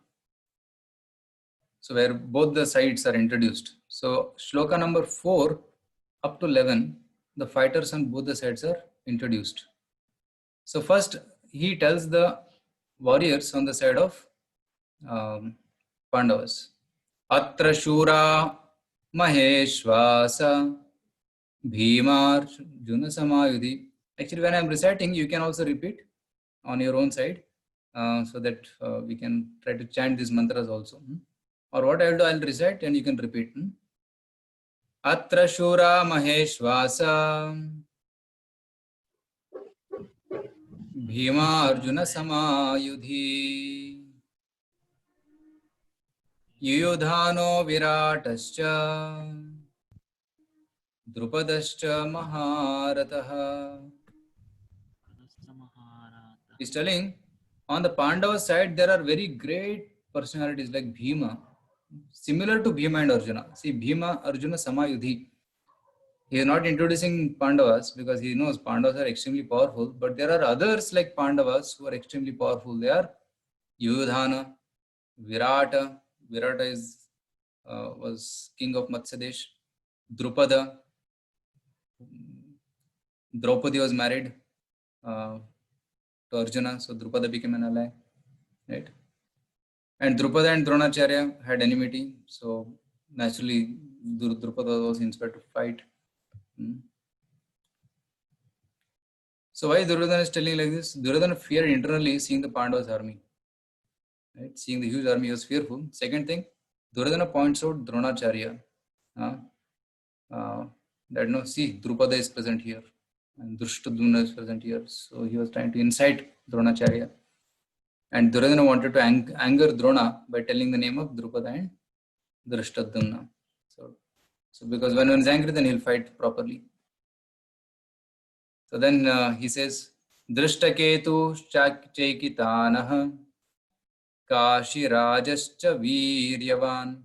So where both the sides are introduced. So shloka number 4 up to 11, the fighters on both the sides are introduced. So first he tells the warriors on the side of Pandavas. Atra Shura Maheshwasa Bhimarjuna Samayudhi. Actually, when I am reciting, you can also repeat on your own side so that we can try to chant these mantras also. Or what I will do, I will recite and you can repeat. Atra Shura Maheshwasa Bhimarjuna Samayudhi Yuyudhano Viratascha Drupadascha Maharataha. He's telling, on the Pandava side, there are very great personalities like Bhima, similar to Bhima and Arjuna. See, Bhima, Arjuna, Samayudhi. He is not introducing Pandavas because he knows Pandavas are extremely powerful, but there are others like Pandavas who are extremely powerful. They are Yuyudhana, Virata. Virata was king of Matsyadesh. Drupada. Draupadi was married to Arjuna, so Drupada became an ally, right? And Drupada and Dronacharya had enmity, so naturally Drupada was inspired to fight. So why Duryodhana is telling like this? Duryodhana feared internally seeing the Pandavas army, right? Seeing the huge army, he was fearful. Second thing, Duryodhana points out Dronacharya. That no, see, Drupada is present here and Drushtadumna is present here. So he was trying to incite Dronacharya. And Duryodhana wanted to anger Drona by telling the name of Drupada and Drushtadumna. So because when one is angry, then he'll fight properly. So then he says, Drishtaketu Chaikitanaha Kashirajascha Viryavan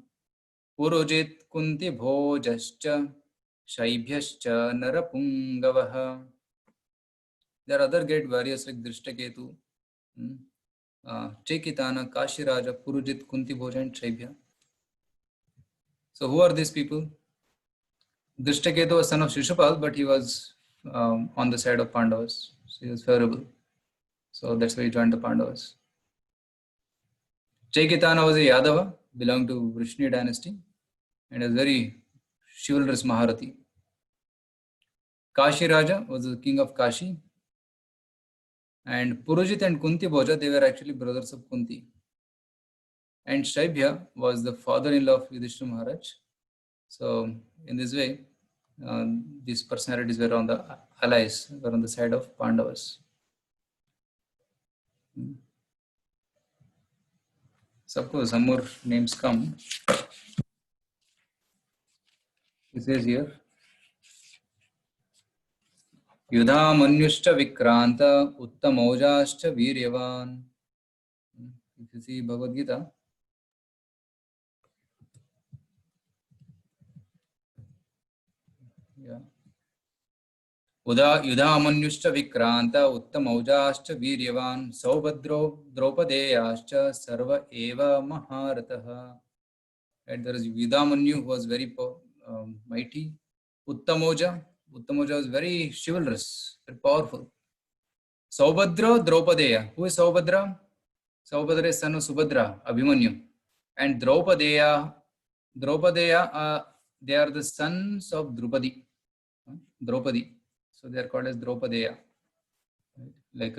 Purujit Kunti Bhojascha Shaibhyascha Narapungavaha. There are other great warriors like Drishtaketu, Chaikitana, Kashiraja, Purujit, Kunti Bhoja and Shaibhya. So who are these people? Drishtaketu was son of Shishupal, but he was on the side of Pandavas. So he was favorable. So that's why he joined the Pandavas. Chaikitana was a Yadava, belonged to Vrishni dynasty, and was very chivalrous Maharati. Kashi Raja was the king of Kashi. And Purujit and Kunti Bhoja, they were actually brothers of Kunti. And Shaibhya was the father-in-law of Yudhishthira Maharaj. So in this way, these personalities were on the allies, were on the side of Pandavas. Suppose some more names come. It says here, Yudha Manyushcha Vikranta Uttamojascha Viryavan. If you see Bhagavad Gita, Yudha Manyushcha Vikranta Uttamojascha Viryavan Saubhadro Draupadeyascha Sarva Eva Maharataha. And there is Yudamanyu who was very mighty. Uttamoja was very chivalrous, very powerful. Saubhadra Draupadeya. Who is Saubhadra? Saubhadra is son of Subhadra, Abhimanyu. And Draupadeya, they are the sons of Draupadi. Draupadi. So they are called as Draupadeya. Like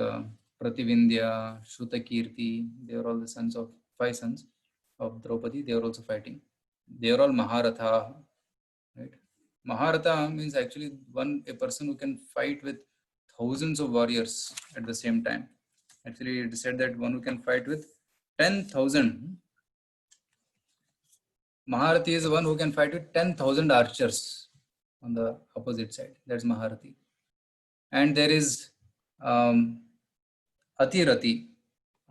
Prativindya, Shrutakirti, they are all the sons of 5 sons of Draupadi. They are also fighting. They are all Maharatha. Right? Maharatha means actually a person who can fight with thousands of warriors at the same time. Actually, it is said that one who can fight with 10,000. Maharati is the one who can fight with 10,000 archers on the opposite side. That's Maharati. And there is Atirati.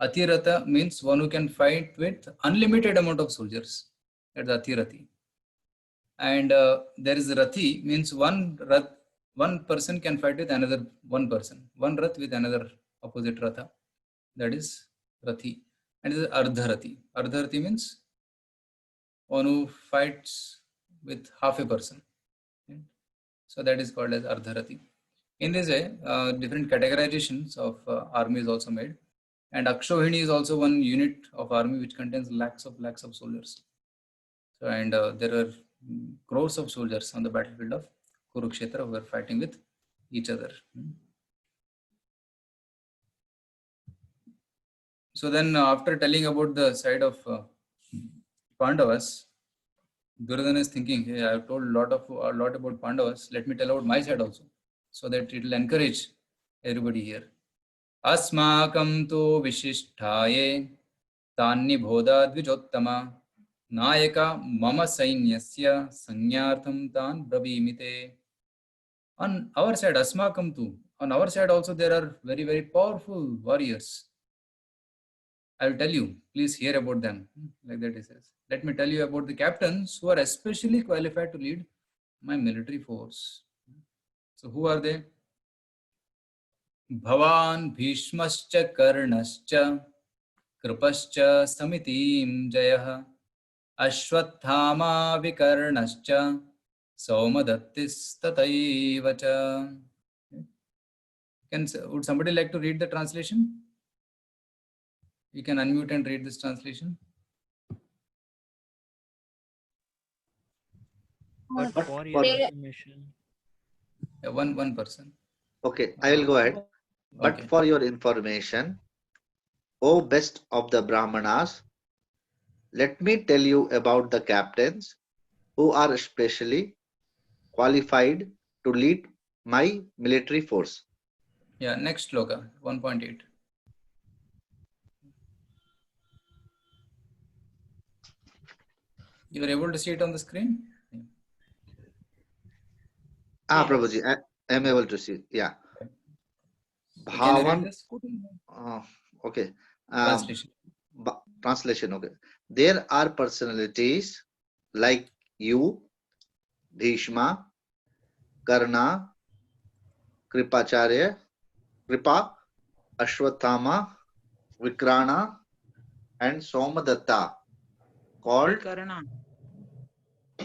Atirata means one who can fight with unlimited amount of soldiers. That's Atirati. And there is Rathi, means one person can fight with another one person. One Rath with another opposite Ratha. That is Rathi. And there is Ardharati. Ardharati means one who fights with half a person. Right? So that is called as Ardharati. In this way, different categorizations of army is also made. And Akshohini is also one unit of army which contains lakhs of soldiers. So, and there are crores of soldiers on the battlefield of Kurukshetra who were fighting with each other. So then after telling about the side of Pandavas, Duryodhana is thinking, hey, I have told a lot about Pandavas. Let me tell about my side also, so that it will encourage everybody here. Asmakam tu vishishtaye tannibhoda dvijottama nayaka mama sainyasya sanyartham tan bravimite. On our side, Asmakam tu, on our side also there are very, very powerful warriors. I will tell you, please hear about them. Like that he says. Let me tell you about the captains who are especially qualified to lead my military force. So who are they? Bhavan Bhishmascha Karnascha Kripascha Samitim Jayah Ashwathama Vikarnascha Saumadattis Tataivacha. Would somebody like to read the translation? You can unmute and read this translation. But for your information. Yeah, one person. Okay, I will go ahead. But Okay. for your information, O best of the Brahmanas, let me tell you about the captains who are especially qualified to lead my military force. Yeah, next sloka, 1.8. You are able to see it on the screen? Ah, Yes. Prabhuji, I am able to see. Yeah. So can you read Bhavan. this? Okay. Translation. Translation. Okay. There are personalities like you, Bhishma, Karna, Kripacharya, Kripa, Ashwathama, Vikrana, and Somadatta, called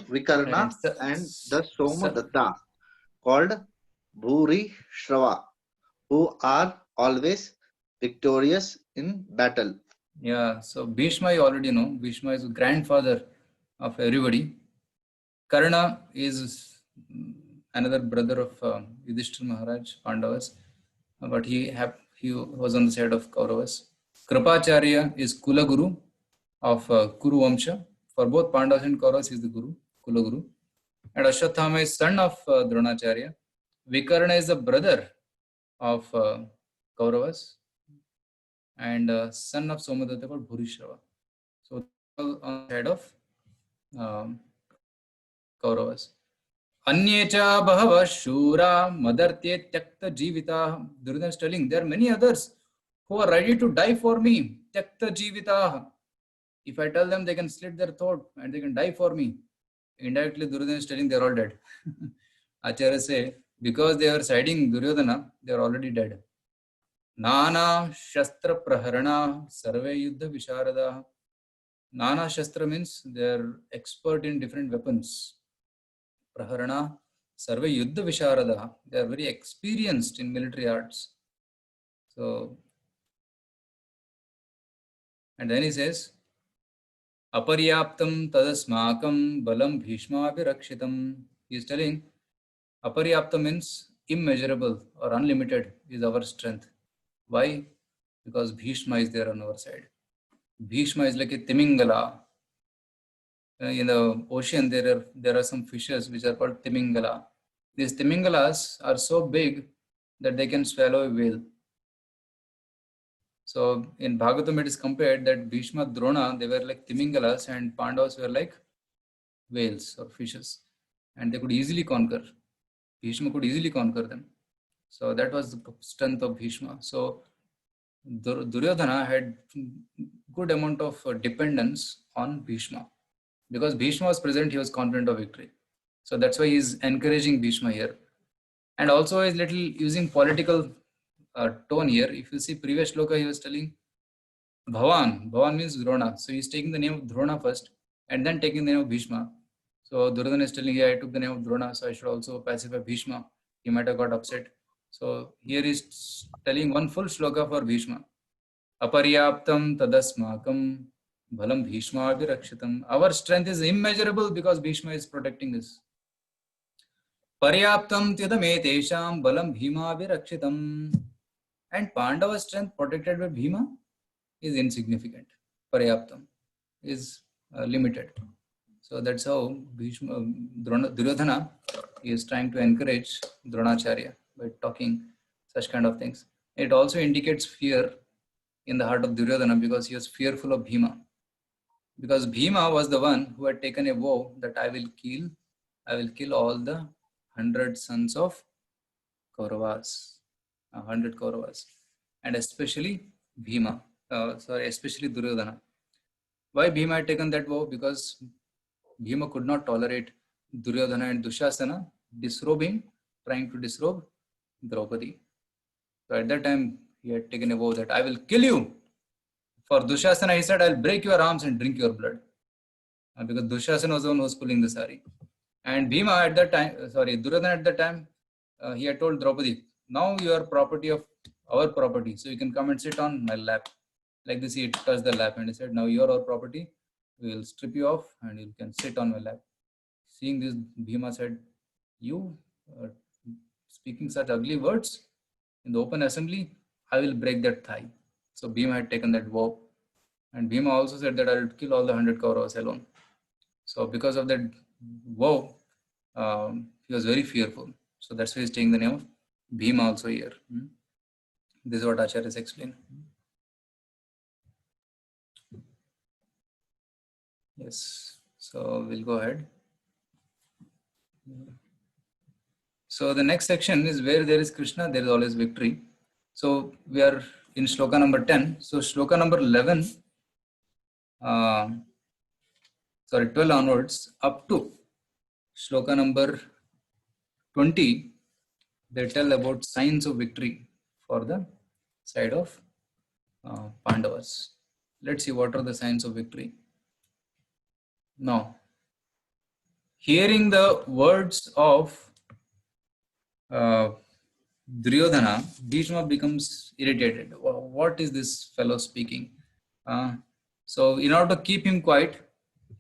Vikarna, and the Somadatta, called Bhuri Shrava, who are always victorious in battle. Yeah, so Bhishma you already know. Bhishma is the grandfather of everybody. Karna is another brother of Yudhishthira Maharaj, Pandavas, but he was on the side of Kauravas. Kripacharya is Kula Guru of Kuru Vamsha. For both Pandavas and Kauravas, he is the Guru, Kula Guru. And Ashwathama is son of Dronacharya. Vikarna is the brother of Kauravas and son of Somadatta called Bhurishrava. So on the side of Kauravas. Anyecha bahava shura madartye tyakta jivita. Duryodhana is telling there are many others who are ready to die for me. Tyakta jivita. If I tell them they can slit their throat and they can die for me. Indirectly Duryodhana is telling they are all dead. Acharya say because they are siding Duryodhana, they are already dead. Nana Shastra Praharana Sarve Yuddha Visharada. Nana Shastra means they are expert in different weapons. Praharana Sarve Yuddha Visharada. They are very experienced in military arts. So, and then he says, Aparyaptam tadasmakam balam bhishmabhirakshitam. He is telling aparyaptam means immeasurable or unlimited is our strength. Why? Because Bhishma is there on our side. Bhishma is like a Timingala. In the ocean, there are some fishes which are called Timingala. These Timingalas are so big that they can swallow a whale. So in Bhagavatam, it is compared that Bhishma, Drona, they were like Timingalas and Pandavas were like whales or fishes. And they could easily conquer. Bhishma could easily conquer them. So that was the strength of Bhishma. So Duryodhana had good amount of dependence on Bhishma. Because Bhishma was present, he was confident of victory. So that's why he is encouraging Bhishma here. And also is little using political tone here. If you see previous shloka, he was telling Bhavan. Bhavan means Drona. So he's taking the name of Drona first and then taking the name of Bhishma. So Duryodhana is telling, yeah, I took the name of Drona, so I should also pacify Bhishma. He might have got upset. So here is telling one full shloka for Bhishma. Aparyaptam tadasmakam bhalam Bhishma abhirakshitam. Our strength is immeasurable because Bhishma is protecting us. Paryaptam tyadametesham balam Bhima abhirakshitam. And Pandava's strength protected by Bhima is insignificant. Paryaptam is limited. So that's how Duryodhana is trying to encourage Dronacharya by talking such kind of things. It also indicates fear in the heart of Duryodhana because he was fearful of Bhima. Because Bhima was the one who had taken a vow that I will kill all the 100 sons of Kauravas, 100 Kauravas, and especially Bhima, especially Duryodhana. Why Bhima had taken that vow? Because Bhima could not tolerate Duryodhana and Dushasana trying to disrobe Draupadi. So at that time, he had taken a vow that I will kill you. For Dushasana, he said, I'll break your arms and drink your blood. Because Dushasana was the one who was pulling the sari. And Bhima at that time, Duryodhana at that time, he had told Draupadi, now you are property of our property. So you can come and sit on my lap. Like this, he touched the lap and he said, now you are our property. We will strip you off and you can sit on my lap. Seeing this, Bhima said, you speaking such ugly words in the open assembly, I will break that thigh. So Bhima had taken that vow. And Bhima also said that I will kill all the 100 Kauravas alone. So because of that vow, he was very fearful. So that's why he's taking the name of Bhima also here. This is what Acharya is explaining. Yes, so we'll go ahead. So the next section is where there is Krishna, there is always victory. So we are in shloka number 10. So shloka number 11, 12 onwards, up to shloka number 20, they tell about signs of victory for the side of Pandavas. Let's see what are the signs of victory. Now, hearing the words of Duryodhana, Bhishma becomes irritated. What is this fellow speaking? So in order to keep him quiet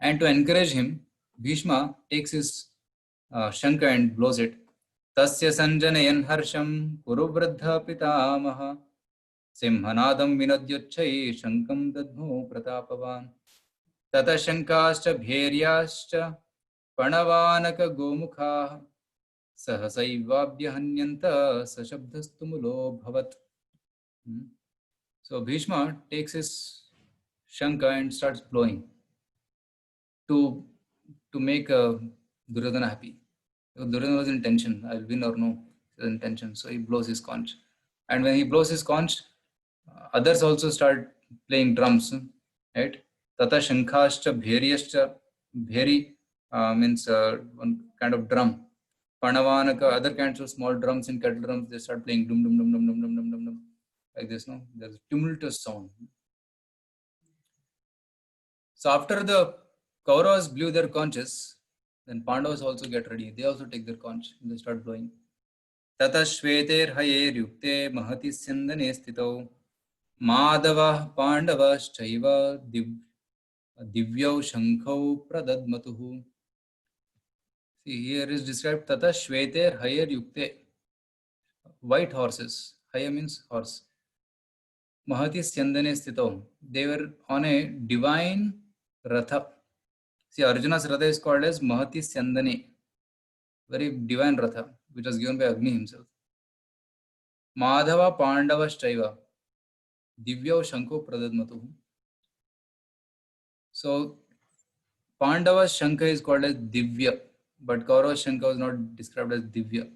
and to encourage him, Bhishma takes his Shankha and blows it. Tasya sanjanayan harsham kuru vruddha pitamaha simhanadam vinadyochai shankam dadhu pratapavan tata shankascha bheryascha panavanaka gomukha Sahasaivabyahanyanta sashabdhastumulo bhavat. So Bhishma takes his Shankha and starts blowing to make Duryodhana happy. Duryodhana was in tension, I'll win or no, he was in tension. So he blows his conch. And when he blows his conch, others also start playing drums, right? Tata Shankascha Bheryascha. Bheri means one kind of drum. Panavanaka, other kinds of small drums and kettle drums, they start playing dum dum dum dum dum dum dum dum dum like this. No, there's a tumultuous sound. So after the Kauravas blew their conches, then Pandavas also get ready. They also take their conch and they start blowing. Tata shveter hayer yukte mahati sindane stito madava pandavas chaiva Divyau Shankau Pradadmatuhu. See, here is described Tata Shveter Hayar Yukte. White horses. Haya means horse. Mahati Syandane Stito. They were on a divine Ratha. See, Arjuna's Ratha is called as Mahati Syandane. Very divine Ratha, which was given by Agni himself. Madhava Pandavaschaiva. Divyau Shanko Pradadmatuhu. So, Pandava's Shanka is called as Divya, but Kaurava's Shanka was not described as Divya.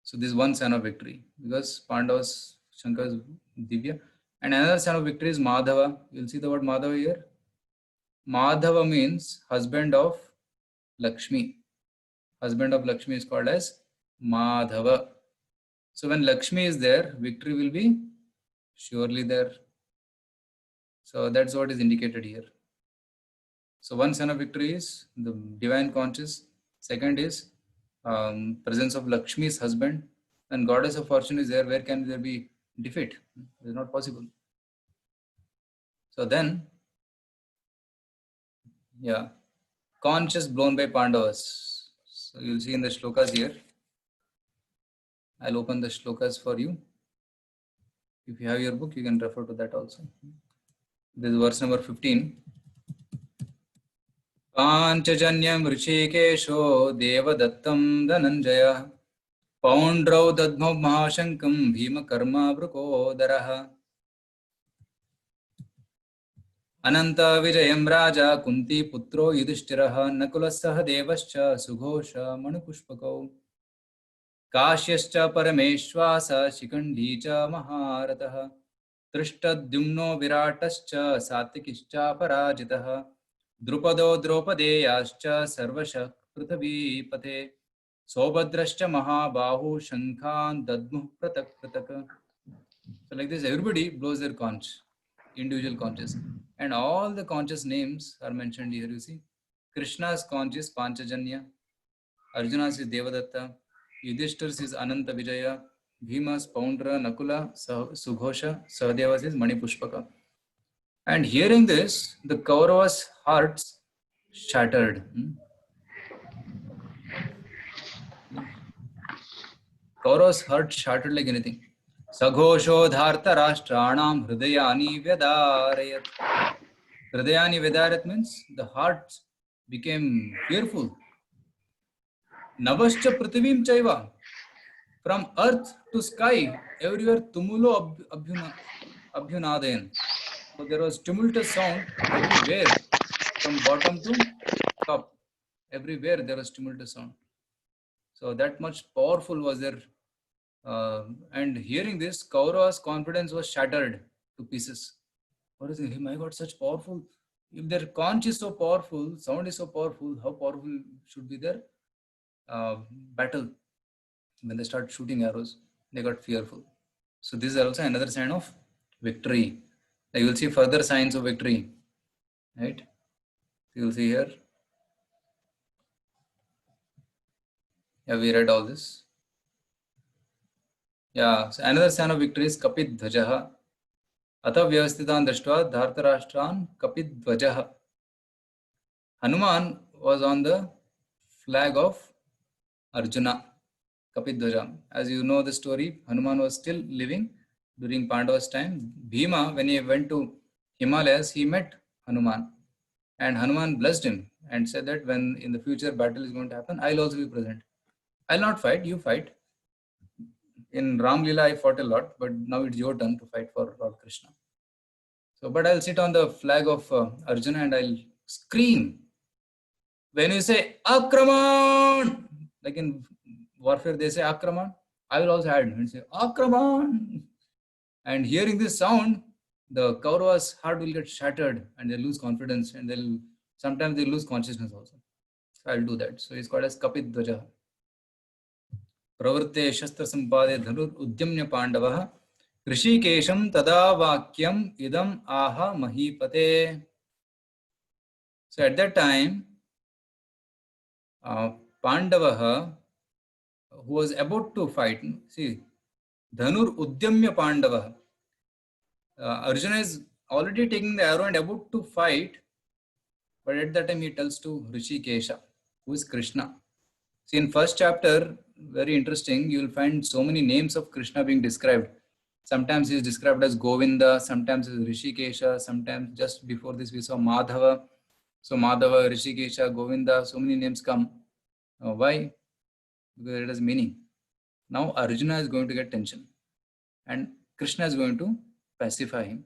So, this is one sign of victory because Pandava's Shanka is Divya. And another sign of victory is Madhava. You'll see the word Madhava here. Madhava means husband of Lakshmi. Husband of Lakshmi is called as Madhava. So, when Lakshmi is there, victory will be surely there. So, that's what is indicated here. So one sign of victory is the divine conscious. Second is presence of Lakshmi's husband. And goddess of fortune is there. Where can there be defeat? It is not possible. So then, yeah, conscious blown by Pandavas. So you'll see in the shlokas here. I'll open the shlokas for you. If you have your book, you can refer to that also. This is verse number 15. Panchajanyam Rishikesho Devadattam Dhananjaya Paundrau Dadmau Mahashankam Bhima Karma Brukodaraha Ananta Vijayam Raja Kunti Putro Yudhishthiraha Nakulasaha Devascha Sughosha Manupushpakau Kashyascha Parameshwasa Shikandhicha Maharataha Trishtadhyumno Viratascha Satikischa Parajitaha Drupado Dropadeyascha Sarvashak Prithvi Sobhadrascha Mahabahu Shankhan Dadmuh Pratak Prataka. So like this, everybody blows their conch, individual conches. And all the conches names are mentioned here, you see. Krishna's conch is Panchajanya, Arjuna's is Devadatta, Yudhishthir's is Ananta Vijaya, Bhima's Poundra, Nakula, Sughosha, Sahadeva's is Manipushpaka. And hearing this, the Kauravas' hearts shattered. Kauravas' heart shattered like anything. Saghosho dharta rashtranam hridayani vyadarayat. Hridayani vyadarayat means the hearts became fearful. Navascha prithivim chaiva. From earth to sky, everywhere tumulo abhyunadayan. So there was tumultuous sound everywhere, from bottom to top. Everywhere there was tumultuous sound. So that much powerful was there. And hearing this, Kaurava's confidence was shattered to pieces. What is it? Hey, my God, such powerful. If their conch is so powerful, sound is so powerful, how powerful should be their battle? When they start shooting arrows, they got fearful. So this is also another sign of victory. You will see further signs of victory, right? You will see here. Yeah, we read all this. Yeah, so another sign of victory is Kapit Dhvajaha. Atha Vyavasthitan Dashtva Dhartarashtran Kapit Dhvajaha. Hanuman was on the flag of Arjuna, Kapit Dhvaja. As you know the story, Hanuman was still living during Pandava's time. Bhima, when he went to Himalayas, he met Hanuman. And Hanuman blessed him and said that when in the future battle is going to happen, I'll also be present. I'll not fight, you fight. In Ram Lila, I fought a lot, but now it's your turn to fight for Lord Krishna. So, but I'll sit on the flag of Arjuna and I'll scream. When you say Akraman, like in warfare, they say Akraman, I will also add and say Akraman. And hearing this sound, the Kaurava's heart will get shattered and they'll lose confidence and sometimes they'll lose consciousness also. So I'll do that. So he's called as Kapit Dhvaja. Pravritte Shastra Sampade Dhanur Udyamnya Pandavaha Rishikesham Tada Vakyam Idam Aha Mahipate. So at that time, Pandavaha, who was about to fight, see, Dhanur Udyamya Pandavaha. Arjuna is already taking the arrow and about to fight. But at that time he tells to Rishikesha, who is Krishna. See, in first chapter, very interesting, you will find so many names of Krishna being described. Sometimes he is described as Govinda, sometimes as Rishikesha, sometimes just before this we saw Madhava. So Madhava, Rishikesha, Govinda, so many names come. Why? Because it has meaning. Now Arjuna is going to get tension and Krishna is going to pacify him.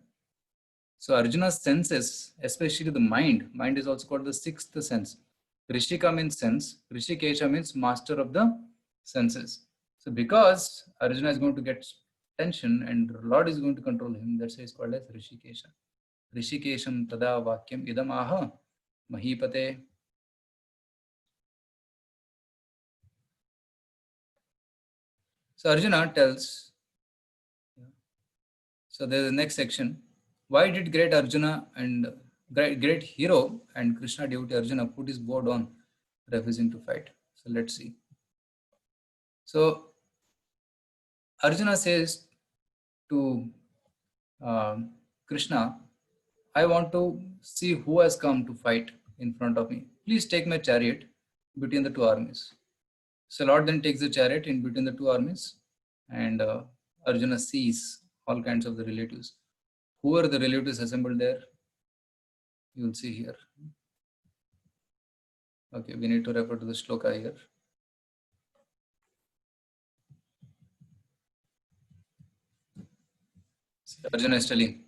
So Arjuna's senses, especially the mind is also called the sixth sense. Rishika means sense, Rishikesha means master of the senses. So because Arjuna is going to get tension and Lord is going to control him, that's why it's called as Rishikesha. Rishikesham tada vakyam idam aha mahipate. So Arjuna tells, so there's the next section. Why did great Arjuna and great hero and Krishna devotee Arjuna put his bow down, refusing to fight? So let's see. So Arjuna says to Krishna, I want to see who has come to fight in front of me. Please take my chariot between the two armies. So Lord then takes the chariot in between the two armies, and Arjuna sees all kinds of the relatives. Who are the relatives assembled there? You will see here. Okay, we need to refer to the shloka here. Arjuna is telling,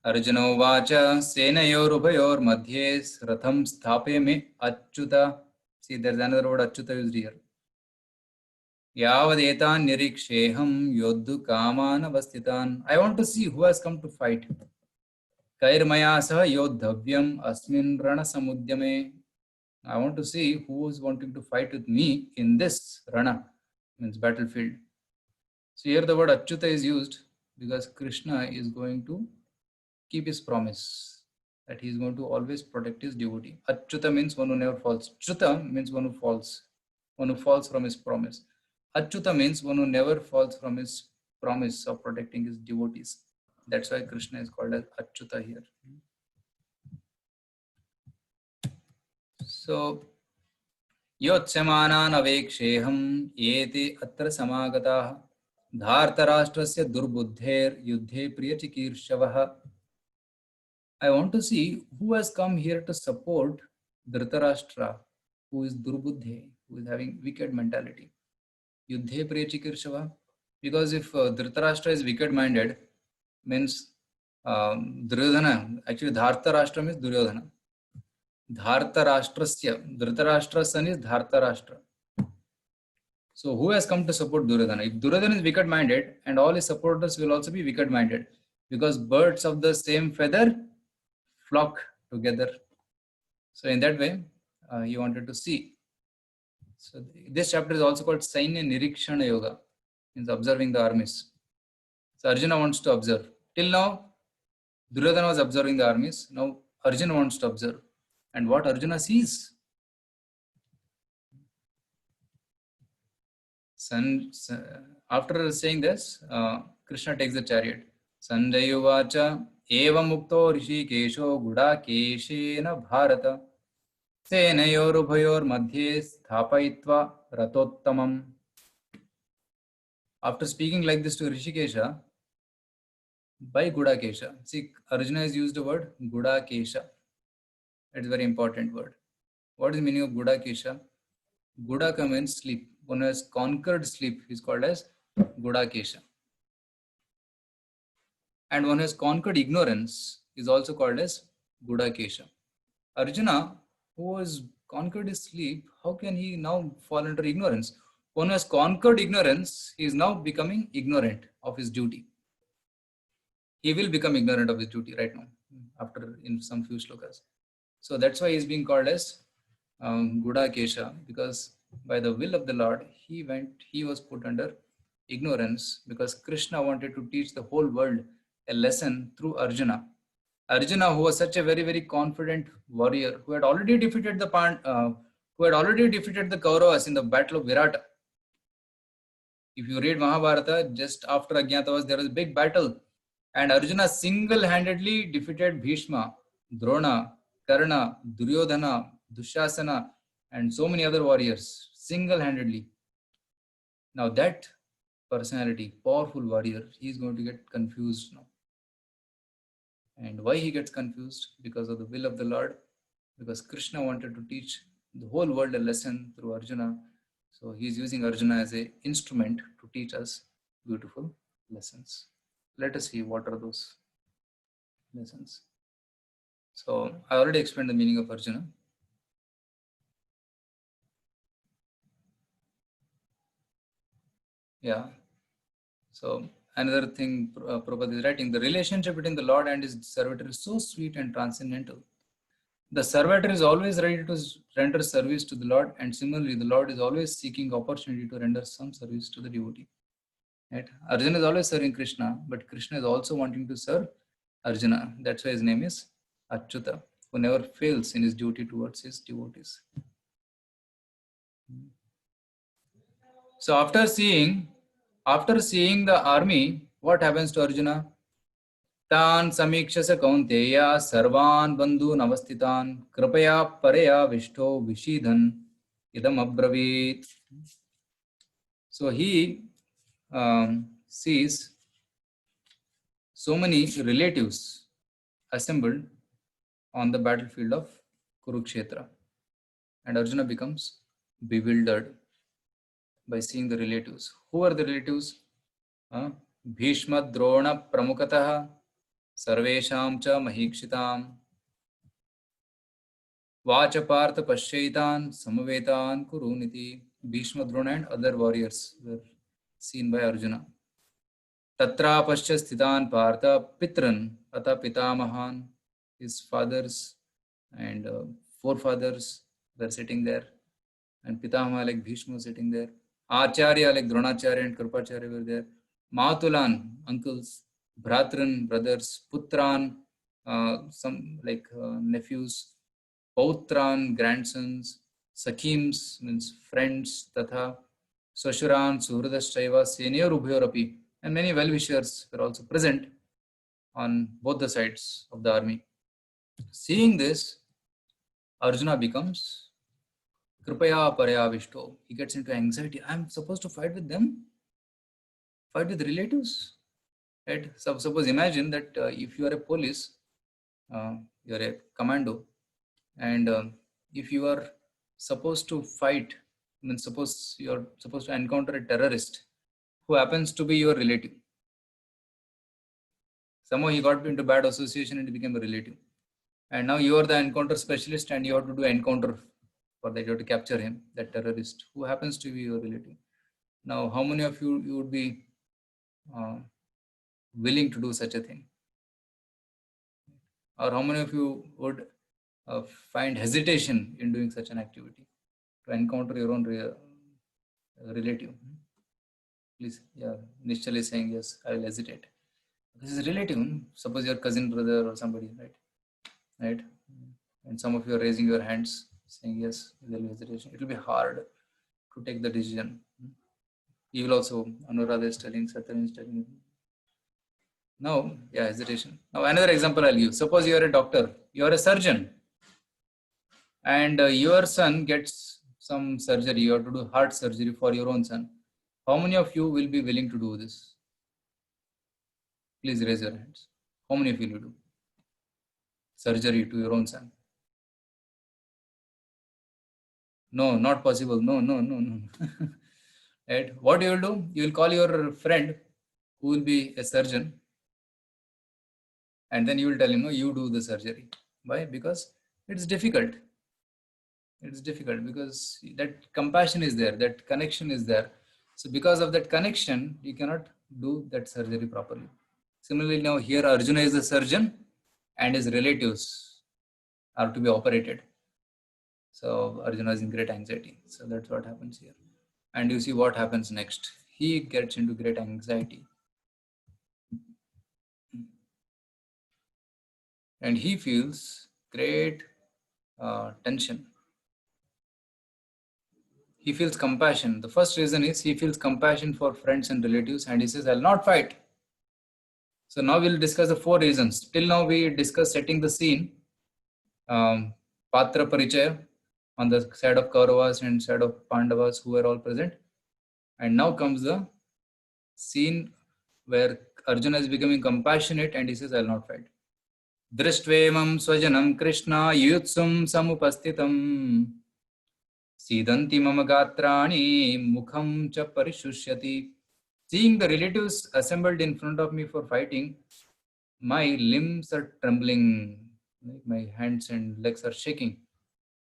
Arjuna vacha senayor ubhayor madhye ratham sthape me achyuta. See, there's another word achyuta used here. Yavadetan niriksheham yodhu kaman avastitan. I want to see who has come to fight. Kairmaya saha yodhavyam asmin rana samudyame. I want to see who is wanting to fight with me in this rana, means battlefield. So here the word achyuta is used because Krishna is going to keep his promise that he is going to always protect his devotee. Achyuta means one who never falls. Chuta means one who falls from his promise. Achyuta means one who never falls from his promise of protecting his devotees. That's why Krishna is called as Achyuta here. So, Yotsamanan aveksheham yete atra samagataha dhartarashtrasya durbuddher yuddhe priyachikirshavaha. I want to see who has come here to support Dhritarashtra, who is Durbuddhe, who is having wicked mentality. Yuddhe priyachikirshava. Because if Dhritarashtra is wicked-minded, means Duryodhana, actually Dhartarashtra means Duryodhana. Dhartarashtrasya, Dhritarashtra's son is Dhartarashtra. So who has come to support Duryodhana? If Duryodhana is wicked-minded, and all his supporters will also be wicked-minded, because birds of the same feather flock together. So in that way, he wanted to see. So this chapter is also called Sainya Nirikshana Yoga, means observing the armies. So Arjuna wants to observe. Till now, Duryodhana was observing the armies. Now Arjuna wants to observe. And what Arjuna sees? After saying this, Krishna takes the chariot. Sanjaya vacha eva mukto rishikesho gudakeshena bharata senayor ubhayor madhye sthapayitva ratottamam. After speaking like this to Rishikesha, by Gudakesha. See, Arjuna has used the word Gudakesha. It's a very important word. What is the meaning of Gudakesha? Gudaka means sleep. One who has conquered sleep is called as Gudakesha. And one who has conquered ignorance is also called as Gudakesha. Arjuna, who has conquered his sleep, how can he now fall under ignorance? One who has conquered ignorance, he is now becoming ignorant of his duty. He will become ignorant of his duty right now, after in some few shlokas. So that's why he is being called as Gudakesha, because by the will of the Lord, he was put under ignorance because Krishna wanted to teach the whole world a lesson through Arjuna. Arjuna, who was such a very, very confident warrior, who had already defeated the Kauravas in the battle of Virata. If you read Mahabharata, just after Ajnatavas, there was a big battle, and Arjuna single-handedly defeated Bhishma, Drona, Karna, Duryodhana, Dushasana, and so many other warriors single-handedly. Now that personality, powerful warrior, he is going to get confused now. And why he gets confused? Because of the will of the Lord. Because Krishna wanted to teach the whole world a lesson through Arjuna. So he is using Arjuna as an instrument to teach us beautiful lessons. Let us see what are those lessons. So I already explained the meaning of Arjuna. Yeah. So another thing Prabhupada is writing, the relationship between the Lord and his servitor is so sweet and transcendental. The servitor is always ready to render service to the Lord, and similarly, the Lord is always seeking opportunity to render some service to the devotee. Right? Arjuna is always serving Krishna, but Krishna is also wanting to serve Arjuna. That's why his name is Achyuta, who never fails in his duty towards his devotees. So after seeing the army, what happens to Arjuna? Tan samikshasa kaunteya sarvan bandhu navastitan kripaya paraya vishto vishidhan idam abravit. So he sees so many relatives assembled on the battlefield of Kurukshetra, and Arjuna becomes bewildered by seeing the relatives. Who are the relatives? Bhishma Drona Pramukatah Sarvesham cha Mahikshitam Vachapartha Paschaitan Samavetan Kuruniti. Bhishma Drona and other warriors were seen by Arjuna. Tatra Pascha Sthitan Partha Pitran Ata Pitamahan. His fathers and forefathers were sitting there, and Pitamaha like Bhishma was sitting there. Acharya like Dronacharya and Kripacharya were there. Matulan, uncles. Bhratran, brothers. Putran, some like nephews. Pautran, grandsons. Sakhims means friends. Tatha. Swashuran, Suhridaschaiva, Senior Ubhayorapi. And many well-wishers were also present on both the sides of the army. Seeing this, Arjuna becomes Kripaya Paraya Vishto. He gets into anxiety. I'm supposed to fight with them? Fight with relatives? Right? So suppose imagine that if you are a police, you're a commando, and if you are supposed to fight, I mean, suppose you're supposed to encounter a terrorist who happens to be your relative. Somehow he got into bad association and he became a relative. And now you are the encounter specialist and you have to do encounter for that. You have to capture him, that terrorist, who happens to be your relative. Now, how many of you would be willing to do such a thing? Or how many of you would find hesitation in doing such an activity to encounter your own relative? Please, yeah, Nishchal is saying yes, I will hesitate. This is relative. Suppose your cousin, brother, or somebody, right? And some of you are raising your hands, saying yes, there will be hesitation. It will be hard to take the decision. You will also, Anuradha is telling, Satyan is telling. Now, yeah, hesitation. Now, another example I'll use. Suppose you are a doctor, you are a surgeon, and your son gets some surgery. You have to do heart surgery for your own son. How many of you will be willing to do this? Please raise your hands. How many of you will do surgery to your own son? No, not possible. No. Right? What you will do? You will call your friend who will be a surgeon, and then you will tell him, no, you do the surgery. Why? Because it's difficult. It's difficult because that compassion is there, that connection is there. So because of that connection, you cannot do that surgery properly. Similarly, now here Arjuna is the surgeon and his relatives are to be operated. So Arjuna is in great anxiety. So that's what happens here. And you see what happens next. He gets into great anxiety. And he feels great tension. He feels compassion. The first reason is he feels compassion for friends and relatives, and he says, I'll not fight. So now we'll discuss the 4 reasons. Till now we discussed setting the scene. Patra Parichaya on the side of Kauravas and side of Pandavas who were all present. And now comes the scene where Arjuna is becoming compassionate and he says, I will not fight. Drishtvaimam swajanam Krishna yutsum samupastitam sidanti mama gatrani mukham cha parishusyati. Seeing the relatives assembled in front of me for fighting, my limbs are trembling, my hands and legs are shaking.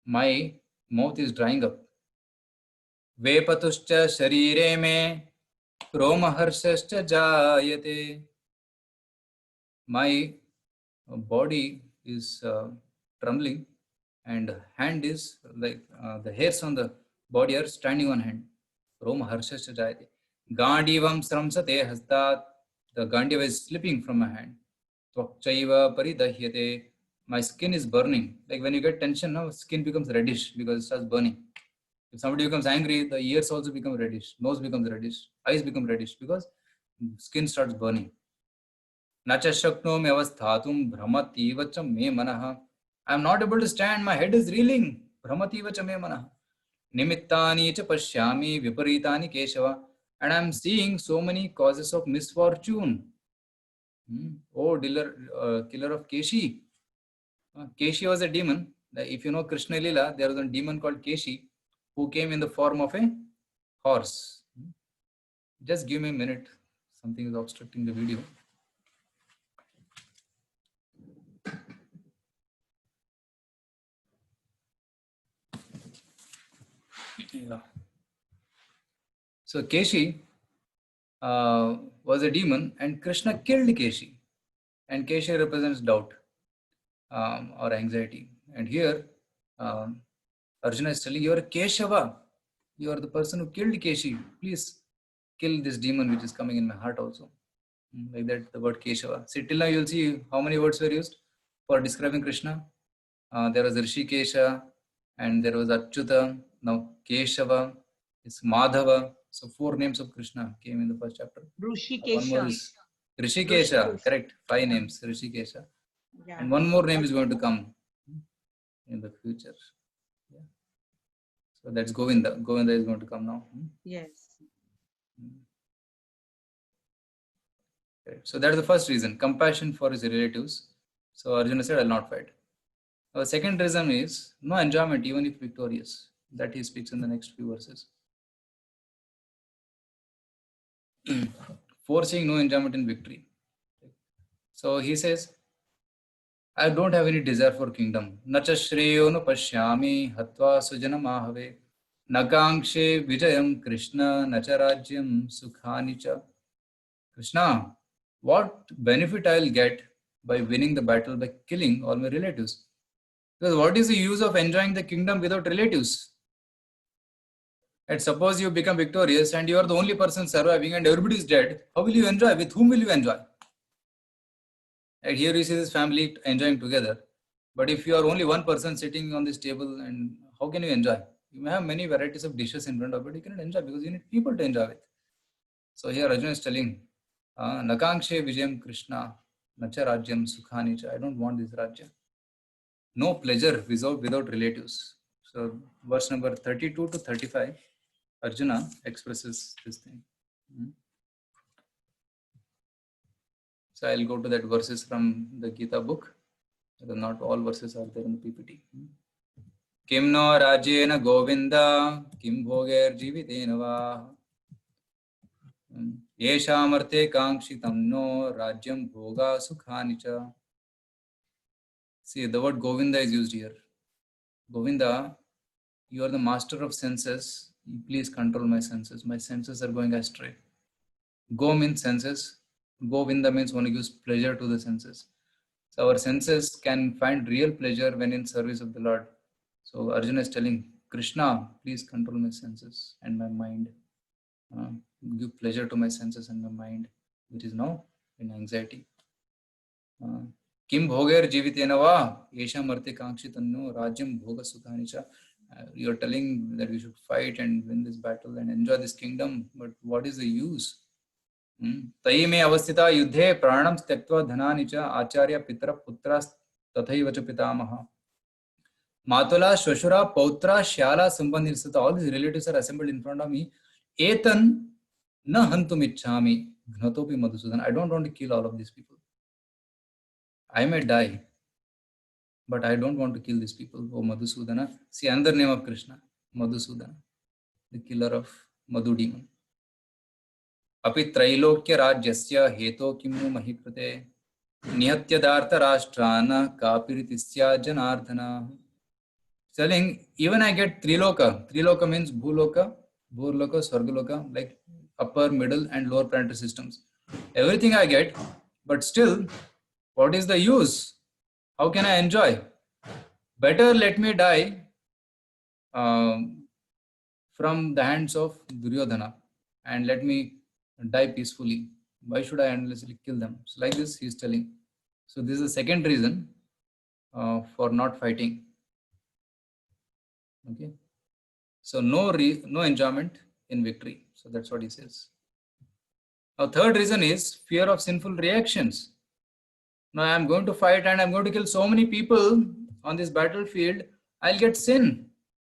My mouth is drying up. Vepatuscha sharire me romaharshascha jayate. My body is trembling and hand is like the hairs on the body are standing on hand. Romaharshascha jayate. Gandivam sramsate hastat. The gandiva is slipping from my hand. Tvakchaiva paridahyate. My skin is burning. Like when you get tension, now skin becomes reddish because it starts burning. If somebody becomes angry, the ears also become reddish, nose becomes reddish, eyes become reddish because skin starts burning. Nacha shaknomi avasthatum bhramati vacha me manaha. I am not able to stand, my head is reeling. Bhramati vacha me manaha. Nimittani cha pashyami viparitani keshava. And I am seeing so many causes of misfortune. Oh, killer of Keshi. Keshi was a demon. If you know Krishna Lila, there was a demon called Keshi who came in the form of a horse. Just give me a minute. Something is obstructing the video. Yeah. So Keshi was a demon and Krishna killed Keshi. And Keshi represents doubt or anxiety. And here Arjuna is telling, you are Keshava. You are the person who killed Keshi. Please kill this demon which is coming in my heart also. Like that, the word Keshava. See, till now you will see how many words were used for describing Krishna. There was Rishikesha and there was Achyuta. Now Keshava, it's Madhava. So 4 names of Krishna came in the first chapter. One more is Rishikesha. Correct. 5 names. Rishikesha. Yeah. And one more name is going to come in the future. Yeah. So that's Govinda. Govinda is going to come now. Yes. Okay. So that's the first reason, compassion for his relatives. So Arjuna said, I'll not fight. The second reason is no enjoyment even if victorious. That he speaks in the next few verses. Foreseeing no enjoyment in victory. So he says, I don't have any desire for kingdom. Nacha shreyo no pashyami hatva sujana mahave. Nakankshe vijayam Krishna nacha rajyam sukhani cha. Krishna, what benefit I'll get by winning the battle by killing all my relatives? Because what is the use of enjoying the kingdom without relatives? And suppose you become victorious and you are the only person surviving and everybody is dead. How will you enjoy? With whom will you enjoy? And here you see this family enjoying together. But if you are only one person sitting on this table, and how can you enjoy? You may have many varieties of dishes in front of you, but you cannot enjoy because you need people to enjoy with. So here Arjuna is telling, Nakankshe Vijayam Krishna, Nacha Rajyam Sukhani cha. I don't want this Rajya. No pleasure without relatives. So verse number 32 to 35, Arjuna expresses this thing. So I'll go to that verses from the Gita book. Not all verses are there in the PPT. Kim no rajyena govinda, kim bhoger jivitena va. Yeshamarte kangshitam no rajyam bhoga sukhani cha. See, the word Govinda is used here. Govinda, you are the master of senses. Please control my senses. My senses are going astray. Go means senses. Govinda means one who gives pleasure to the senses. So our senses can find real pleasure when in service of the Lord. So Arjuna is telling Krishna, please control my senses and my mind. Give pleasure to my senses and my mind, which is now in anxiety. Kim bhoger jivitena va yesha marte kangshitanno rajyam bhoga sukhani cha. You are telling that we should fight and win this battle and enjoy this kingdom, but what is the use? Tayi me avastita yuddhe pranam tyaktva dhanani cha acharya pitra putras tathaiva cha pitamaha. Matula, Shwashura, Pautra, Shyala, Sambandhi, all these relatives are assembled in front of me. Etan na hantum ichhami gnatopi Madhusudan. I don't want to kill all of these people. I may die, but I don't want to kill these people. Oh Madhusudana. See another name of Krishna, Madhusudana, the killer of Madhu demon. Api Trailokya Rajyasya Heto Kimu Mahikrate Niyatyadartha Rashtrana Kapiritisya Janardhana. Telling even I get Triloka. Triloka means Bhuloka, Bhurloka, Swargaloka, like upper, middle, and lower planetary systems. Everything I get, but still, what is the use? How can I enjoy? Better let me die from the hands of Duryodhana and let me die peacefully. Why should I endlessly kill them? So like this, he is telling. So this is the second reason for not fighting. Okay. So no enjoyment in victory. So that's what he says. Now third reason is fear of sinful reactions. Now I am going to fight and I am going to kill so many people on this battlefield. I'll get sin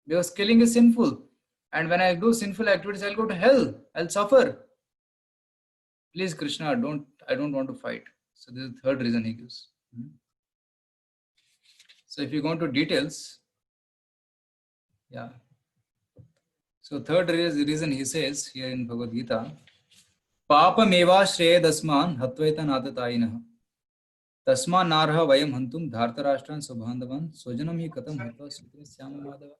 because killing is sinful. And when I do sinful activities, I'll go to hell. I'll suffer. Please, Krishna, I don't want to fight. So this is the third reason he gives. So if you go into details, yeah. So third reason he says here in Bhagavad Gita, Papa meva shreyadasman hatvaitan atatayinah tasma narha vayam hantum dhartarashtran subhandhavan sojanam hi katam hatva sutrasyama madhava.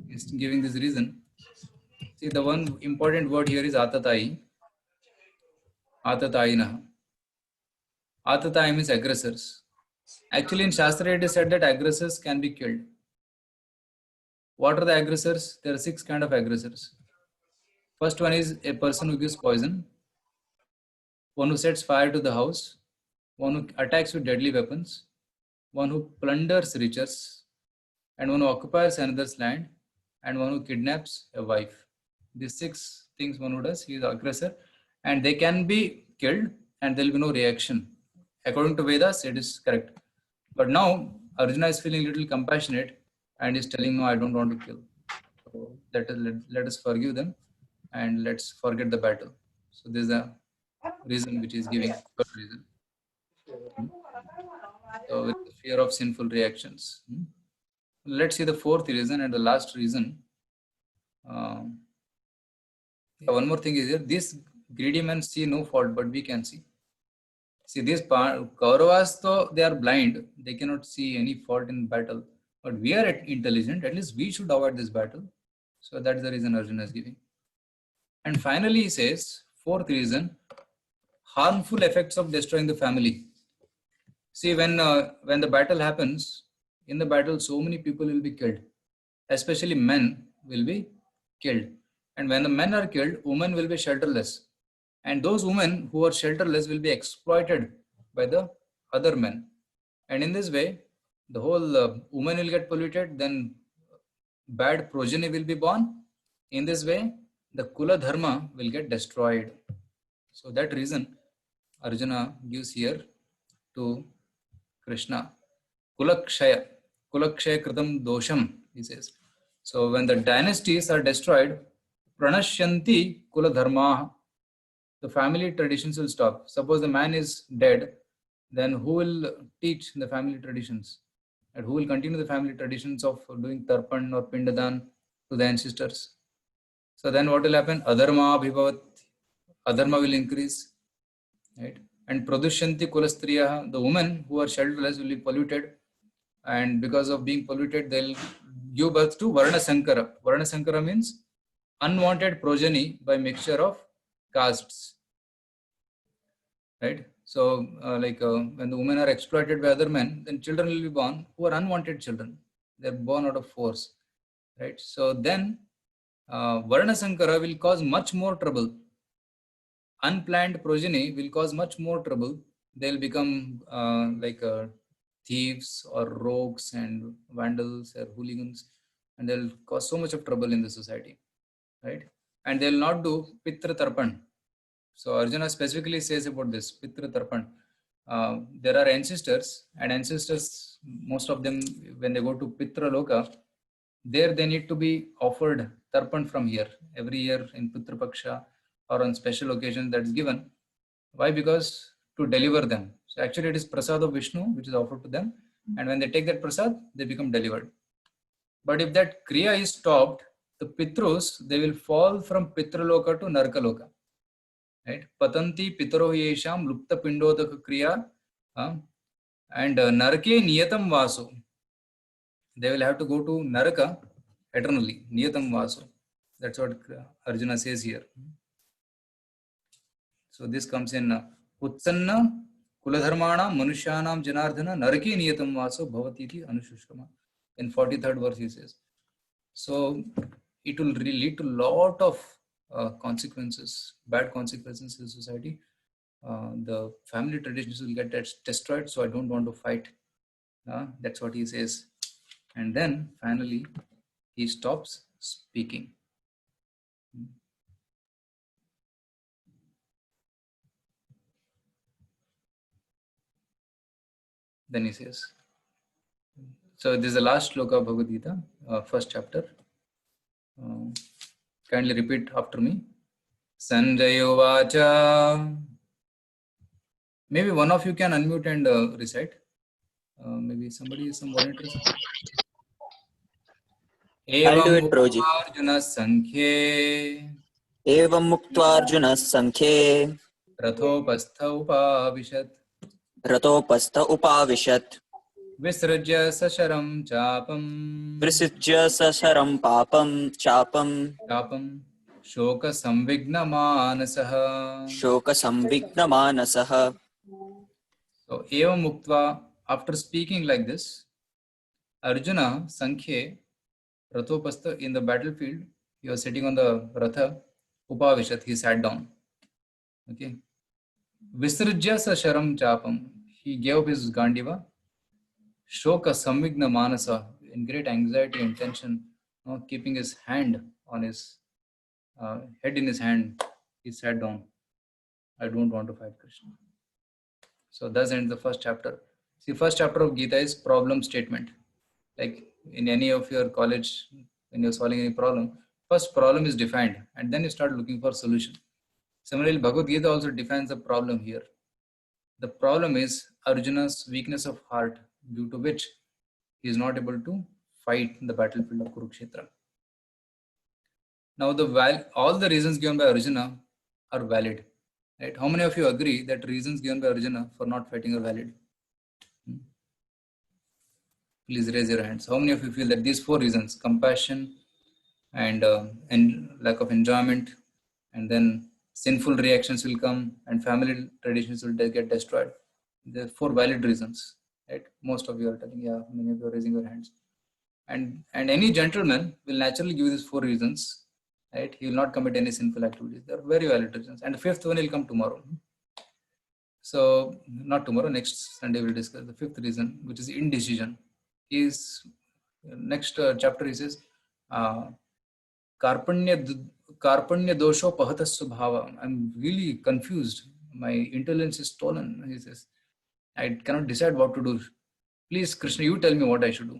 He's giving this reason. See, the one important word here is atatayi. Atatayinah. Atatayi means aggressors. Actually, in Shastra it is said that aggressors can be killed. What are the aggressors? There are 6 kinds of aggressors. First one is a person who gives poison, one who sets fire to the house, one who attacks with deadly weapons, one who plunders riches, and one who occupies another's land, and one who kidnaps a wife. These 6 things one who does, he is the aggressor, and they can be killed and there will be no reaction. According to Vedas, it is correct. But now Arjuna is feeling a little compassionate and is telling, no, I don't want to kill. So let us forgive them and let's forget the battle. So this is a reason which is giving. Third reason. So with the fear of sinful reactions. Let's see the fourth reason and the last reason. One more thing is here. These greedy men see no fault, but we can see. See, these Kauravas, though they are blind, they cannot see any fault in battle. But we are intelligent, at least we should avoid this battle. So that's the reason Arjuna is giving. And finally, he says, fourth reason, harmful effects of destroying the family. See, when the battle happens, in the battle, so many people will be killed, especially men will be killed. And when the men are killed, women will be shelterless. And those women who are shelterless will be exploited by the other men. And in this way, the whole woman will get polluted, then bad progeny will be born. In this way, the Kula Dharma will get destroyed. So that reason Arjuna gives here to Krishna. Kulakshaya kritam dosham, he says. So when the dynasties are destroyed, pranashyanti kula dharma, the family traditions will stop. Suppose the man is dead, then who will teach the family traditions? And who will continue the family traditions of doing tarpan or pindadan to the ancestors? So then what will happen? Adharma bhibavat, adharma will increase, right? And pradushyanti kulastriya, the women who are shelterless will be polluted, and because of being polluted, they'll give birth to Varna Sankara. Varna Sankara means unwanted progeny by mixture of castes, right? So when the women are exploited by other men, then children will be born who are unwanted children. They're born out of force, right? So then Varna Sankara will cause much more trouble. Unplanned progeny will cause much more trouble. They'll become thieves or rogues and vandals or hooligans, and they'll cause so much of trouble in the society, right? And they'll not do Pitra Tarpan. So Arjuna specifically says about this Pitra Tarpan. There are ancestors, and ancestors most of them, when they go to Pitra Loka, there they need to be offered tarpan from here every year in Pitra Paksha or on special occasions that's given. Why? Because to deliver them. So actually it is prasad of Vishnu which is offered to them, and when they take that prasad, they become delivered. But if that kriya is stopped, the Pitrus, they will fall from Pitraloka to Narkaloka. Right? Patanti Pitaro Yesham Lupta Pindodaka Kriya and Narke Niyatam Vaso. They will have to go to Naraka eternally. Niyatam Vaso. That's what Arjuna says here. So this comes in Utsanna Kuladharmana Manushanam Janardhana Narke Niyatam Vaso Bhavatiti Anushushkama. In 43rd verse he says. So it will lead to lot of consequences, bad consequences in society. The family traditions will get destroyed, so I don't want to fight. That's what he says. And then finally he stops speaking. Then he says, so this is the last sloka of Bhagavad Gita, first chapter. Kindly repeat after me. Sanjaya Vacha. Maybe one of you can unmute and recite. Maybe somebody, some volunteers. I'll do it, Proji. Arjuna Sankhye Evam Muktvarjuna Sankhye Rathopastha Upavishat Ratopastha Upavishat Visrajya Sasharam Chapam Visijya Sasaram Papam Chapam Shoka Samvigna Manasaha. Shoka Samvigna Manasaha. So Evam Muktva, after speaking like this, Arjuna Sankhye Rathopastha, in the battlefield, he was sitting on the Ratha, Upavishat, he sat down. Okay. Visrajya Sasharam Chapam, he gave up his Gandiva. Shoka Samvigna Manasa, in great anxiety and tension, keeping his hand on his head in his hand, he sat down. I don't want to fight Krishna. So thus ends the first chapter. See, first chapter of Gita is problem statement. Like in any of your college, when you're solving any problem, first problem is defined and then you start looking for solution. Similarly, Bhagavad Gita also defines the problem here. The problem is Arjuna's weakness of heart, due to which he is not able to fight in the battlefield of Kurukshetra. Now, all the reasons given by Arjuna are valid. Right? How many of you agree that reasons given by Arjuna for not fighting are valid? Please raise your hands. How many of you feel that these 4 reasons, compassion and lack of enjoyment, and then sinful reactions will come and family traditions will get destroyed? There are 4 valid reasons. Right? Most of you are telling, yeah, many of you are raising your hands. And any gentleman will naturally give these 4 reasons. Right? He will not commit any sinful activities. They are very valid reasons. And the 5th one will come tomorrow. So, not tomorrow, next Sunday we'll discuss the 5th reason, which is indecision. Is next chapter he says Karpanya dosho pahatas subhava. I'm really confused. My intelligence is stolen. He says, I cannot decide what to do. Please, Krishna, you tell me what I should do.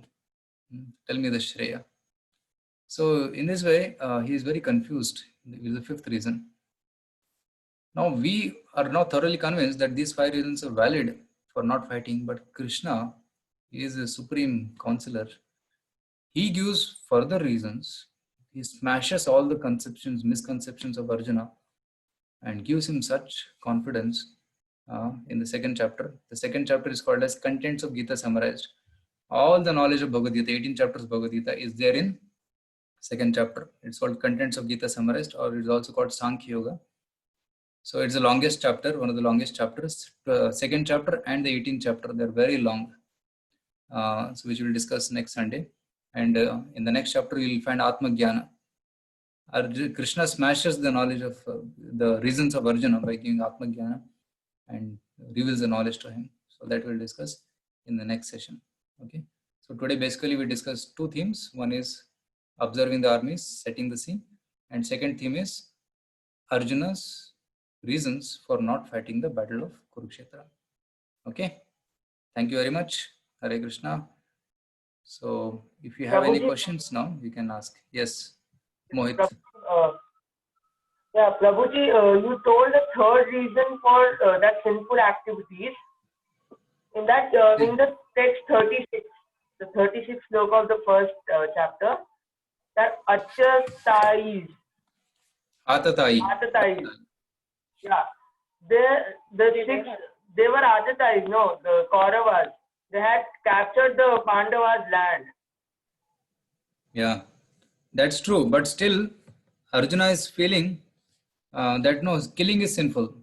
Tell me the Shreya. So in this way, he is very confused with the 5th reason. Now we are now thoroughly convinced that these 5 reasons are valid for not fighting, but Krishna is a supreme counselor. He gives further reasons. He smashes all the misconceptions of Arjuna and gives him such confidence in the 2nd chapter. The 2nd chapter is called as Contents of Gita Summarized. All the knowledge of Bhagavad Gita, 18 chapters of Bhagavad Gita is there in 2nd chapter. It's called Contents of Gita Summarized, or it's also called Sankhya Yoga. So it's the longest chapter, one of the longest chapters. 2nd chapter and the 18th chapter, they're very long. So which we'll discuss next Sunday. And in the next chapter, you'll find Atma Jnana. Krishna smashes the knowledge of the reasons of Arjuna by giving Atma Jnana and reveals the knowledge to him. So that we'll discuss in the next session. Okay. So today basically we discussed 2 themes. One is observing the armies, setting the scene. And second theme is Arjuna's reasons for not fighting the battle of Kurukshetra. Okay. Thank you very much. Hare Krishna. So if you have any Prabhuji, questions now, you can ask. Yes, Mohit. Yeah, Prabhuji, you told the third reason for that sinful activities. In that, in the text 36, the 36th sloka of the first chapter, that achatais, Atatai. yeah, they were achatais, no, the Kauravas. They had captured the Pandavas' land. Yeah, that's true. But still, Arjuna is feeling that no, killing is sinful.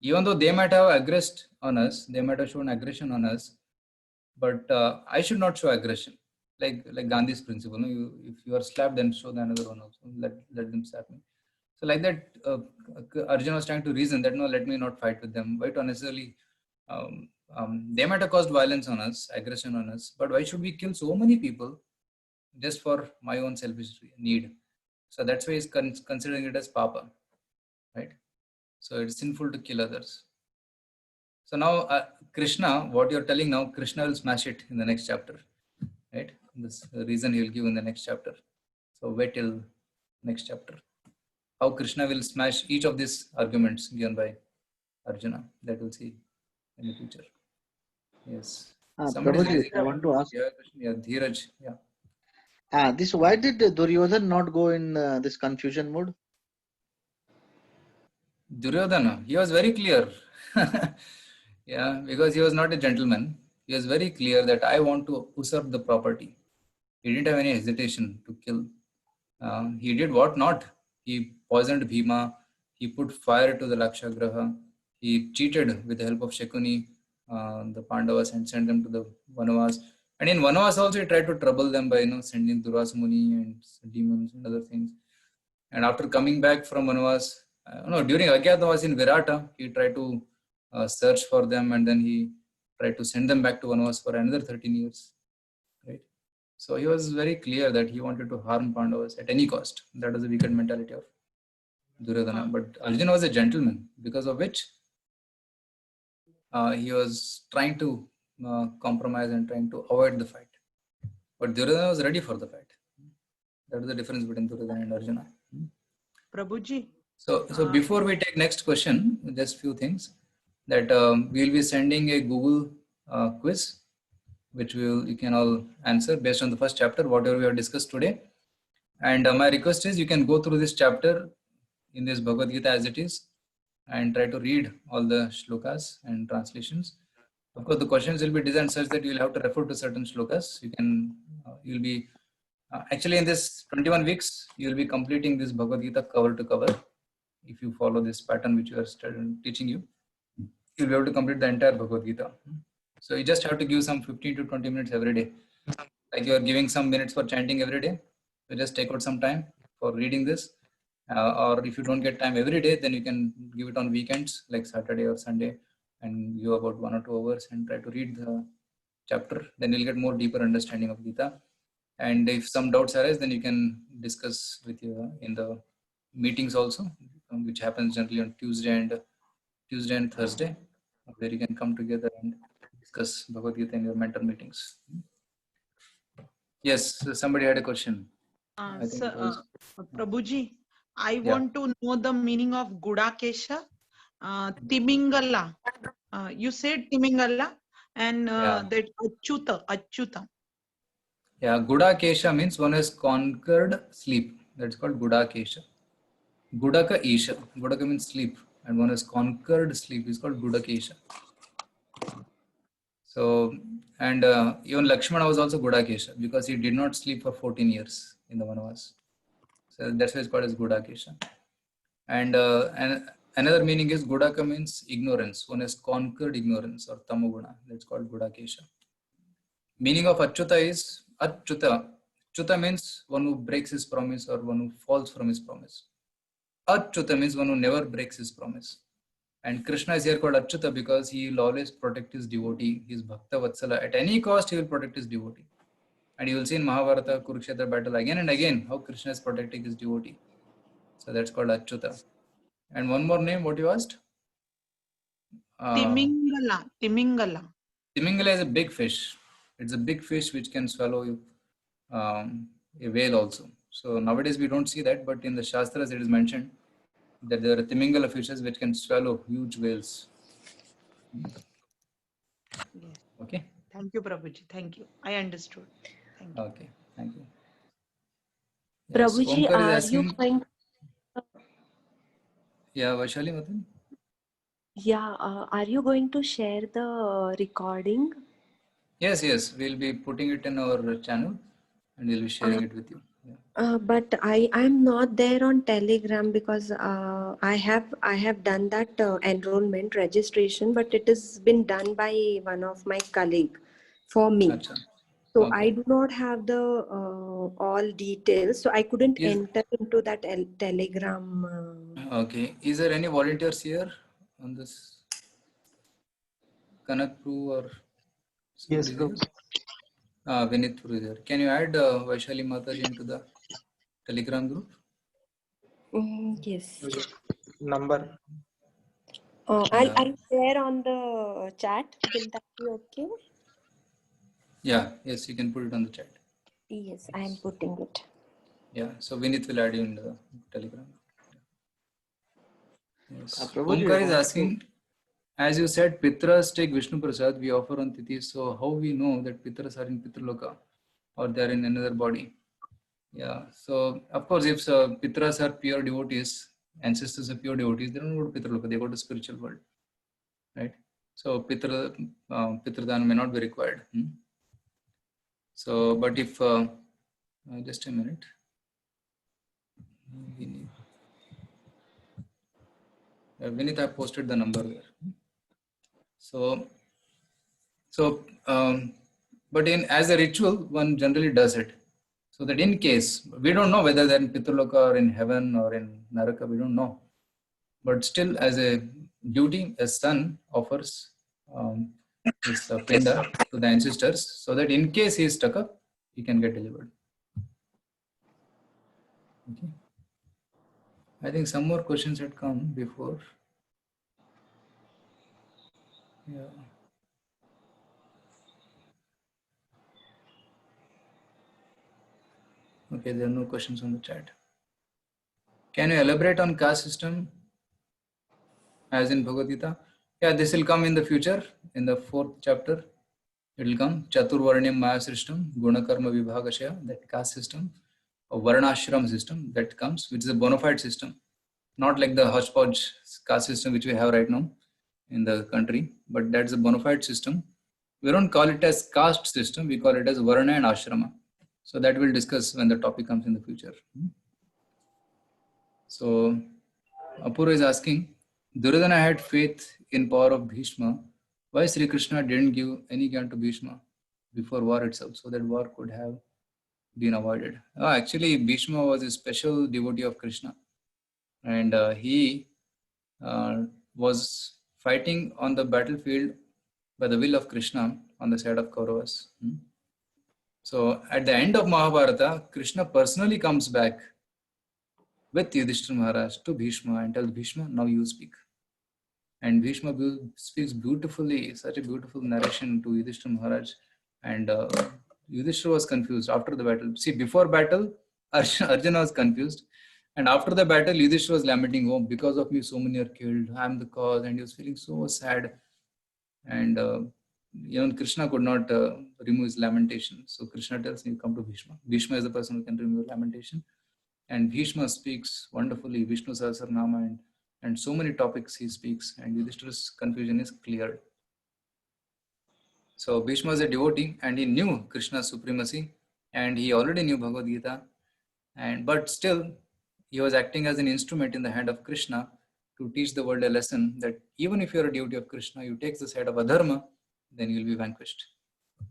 Even though they might have aggressed on us, they might have shown aggression on us, but I should not show aggression. Like Gandhi's principle, no? If you are slapped, then show the another one also. Let them slap me. So like that, Arjuna was trying to reason that no, let me not fight with them. Why to unnecessarily? They might have caused violence on us, aggression on us, but why should we kill so many people just for my own selfish need? So that's why he's considering it as papa, right? So it's sinful to kill others. So now Krishna, what you're telling now, Krishna will smash it in the next chapter, right? This is the reason he will give in the next chapter. So wait till next chapter. How Krishna will smash each of these arguments given by Arjuna. That we'll see in the future. Yes. Somebody Prabhuji, says, I want to ask. yeah, Dheeraj. Yeah. This why did Duryodhan not go in this confusion mode? Duryodhana, he was very clear. Yeah, because he was not a gentleman. He was very clear that I want to usurp the property. He didn't have any hesitation to kill. He did what not. He poisoned Bhima. He put fire to the Lakshagraha. He cheated with the help of Shakuni, the Pandavas, and sent them to the Vanavas. And in Vanavas also he tried to trouble them by sending Durvasa Muni and demons and other things. And after coming back from Vanavas, during Agyatavas in Virata, he tried to search for them, and then he tried to send them back to Vanavas for another 13 years. Right? So he was very clear that he wanted to harm Pandavas at any cost. That was the wicked mentality of Duryodhana. But Arjuna was a gentleman, because of which he was trying to compromise and trying to avoid the fight. But Duryodhana was ready for the fight. That is the difference between Duryodhana and Arjuna. Prabhuji. So before we take next question, just few things that we'll be sending a Google quiz, which you can all answer based on the first chapter, whatever we have discussed today. And my request is you can go through this chapter in this Bhagavad Gita as it is and try to read all the shlokas and translations. Of course, the questions will be designed such that you will have to refer to certain shlokas. You'll be actually in this 21 weeks, you will be completing this Bhagavad Gita cover to cover. If you follow this pattern which we are teaching you, you'll be able to complete the entire Bhagavad Gita. So you just have to give some 15 to 20 minutes every day. Like you are giving some minutes for chanting every day. So just take out some time for reading this. Or if you don't get time every day, then you can give it on weekends like Saturday or Sunday and give about 1 or 2 hours and try to read the chapter. Then you'll get more deeper understanding of Gita. And if some doubts arise, then you can discuss with you in the meetings also, which happens generally on Tuesday and Thursday, where you can come together and discuss Bhagavad Gita in your mentor meetings. Yes, somebody had a question. Prabhuji, I want to know the meaning of Gudakesha, Timingala. You said Timingala and that Achyuta. Yeah, Gudakesha means one has conquered sleep. That's called Gudakesha. Gudaka Isha. Gudaka means sleep. And one has conquered sleep is called Gudakesha. So, and even Lakshmana was also Gudakesha because he did not sleep for 14 years in the Vanavas. So that's why it's called as Gudakesha. And another meaning is Gudaka means ignorance. One has conquered ignorance or Tamoguna. That's called Gudakesha. Meaning of Achyuta is Achyuta. Achyuta means one who breaks his promise or one who falls from his promise. Achyuta means one who never breaks his promise. And Krishna is here called Achyuta because he will always protect his devotee, his Bhakta Vatsala. At any cost, he will protect his devotee. And you will see in Mahabharata, Kurukshetra battle again and again how Krishna is protecting his devotee. So that's called Achyuta. And one more name, what you asked? Timingala. Timingala is a big fish. It's a big fish which can swallow a whale also. So nowadays we don't see that, but in the Shastras it is mentioned that there are Timingala fishes which can swallow huge whales. Yes. Okay. Thank you, Prabhuji. Thank you. I understood. Thank you. Okay. Thank you. Yes. Prabhuji, Omkar is are you asking. going? Yeah, Vaishali Matan. Yeah, are you going to share the recording? Yes, yes. We'll be putting it in our channel and we'll be sharing it with you. Yeah. But I'm not there on Telegram because I have done that enrollment registration, but it has been done by one of my colleague for me. Acha. So Okay. I do not have the all details, so I couldn't Is- enter into that Telegram. Okay. Is there any volunteers here on this? Kanak Pru or Yes, somebody Prabhu. there? Vinit Pru is there. Can you add Vaishali Mataji into the Telegram group? Yes. Number. Yeah. I'll share on the chat. Will that be okay? Yeah. Yes, you can put it on the chat. Yes, I am putting it. Yeah. So Vinit will add you in the Telegram. Yes. Prabhuji, Omkar I is want asking, as you said, Pitras take Vishnu Prasad, we offer on Tithi. So how we know that Pitras are in Pitraloka or they are in another body? Yeah. So of course, if Pitras are pure devotees, ancestors are pure devotees, they don't go to Pitraloka, they go to spiritual world. Right? So Pitradhan may not be required. So, but if, just a minute. Vinit, I posted the number there. But as a ritual, one generally does it. So that in case, we don't know whether they're in Pitraloka or in heaven or in Naraka, we don't know. But still, as a duty, a son offers this pinda to the ancestors so that in case he is stuck up, he can get delivered. Okay. I think some more questions had come before. Yeah. Okay, there are no questions on the chat. Can you elaborate on caste system as in Bhagavad Gita? Yeah, this will come in the future in the 4th chapter. It will come Chaturvarnyam Maya system, Gunakarma Vibhagashya, that caste system, a Varnashram system that comes, which is a bona fide system, not like the hodgepodge caste system which we have right now in the country, but that's a bona fide system. We don't call it as caste system, we call it as Varna and Ashrama. So that we'll discuss when the topic comes in the future. So Apurva is asking, Duryodhana had faith in power of Bhishma. Why Sri Krishna didn't give any gyan to Bhishma before war itself, so that war could have been avoided? Actually, Bhishma was a special devotee of Krishna, and he was fighting on the battlefield by the will of Krishna on the side of Kauravas. So at the end of Mahabharata, Krishna personally comes back with Yudhishthira Maharaj to Bhishma and tells Bhishma, now you speak. And Bhishma speaks beautifully, such a beautiful narration to Yudhishthira Maharaj. And Yudhishthira was confused after the battle. See, before battle, Arjuna was confused. And after the battle, Yudhishthira was lamenting, oh, because of me, so many are killed. I am the cause. And he was feeling so sad. And even Krishna could not remove his lamentation. So Krishna tells him, come to Bhishma. Bhishma is the person who can remove lamentation. And Bhishma speaks wonderfully, Vishnu Sahasranama, and so many topics he speaks, and Yudhishthira's confusion is cleared. So Bhishma was a devotee, and he knew Krishna's supremacy, and he already knew Bhagavad Gita, but still he was acting as an instrument in the hand of Krishna to teach the world a lesson that even if you are a devotee of Krishna, you take the side of adharma, then you will be vanquished.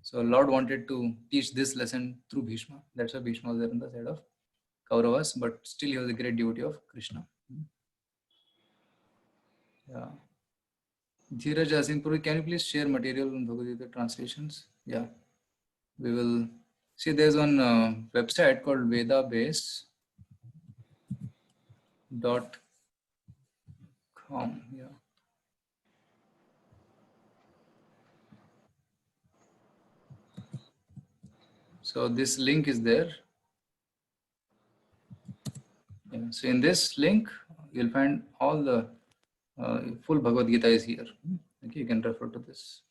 So Lord wanted to teach this lesson through Bhishma. That's why Bhishma was there on the side of Kauravas, but still he was a great devotee of Krishna. Yeah. Dheeraj asking, can you please share material on Bhagavad Gita translations? Yeah. We will see there's one website called vedabase.com. Yeah. So this link is there. Yeah, so in this link, you'll find all the full Bhagavad Gita is here. Okay, you can refer to this.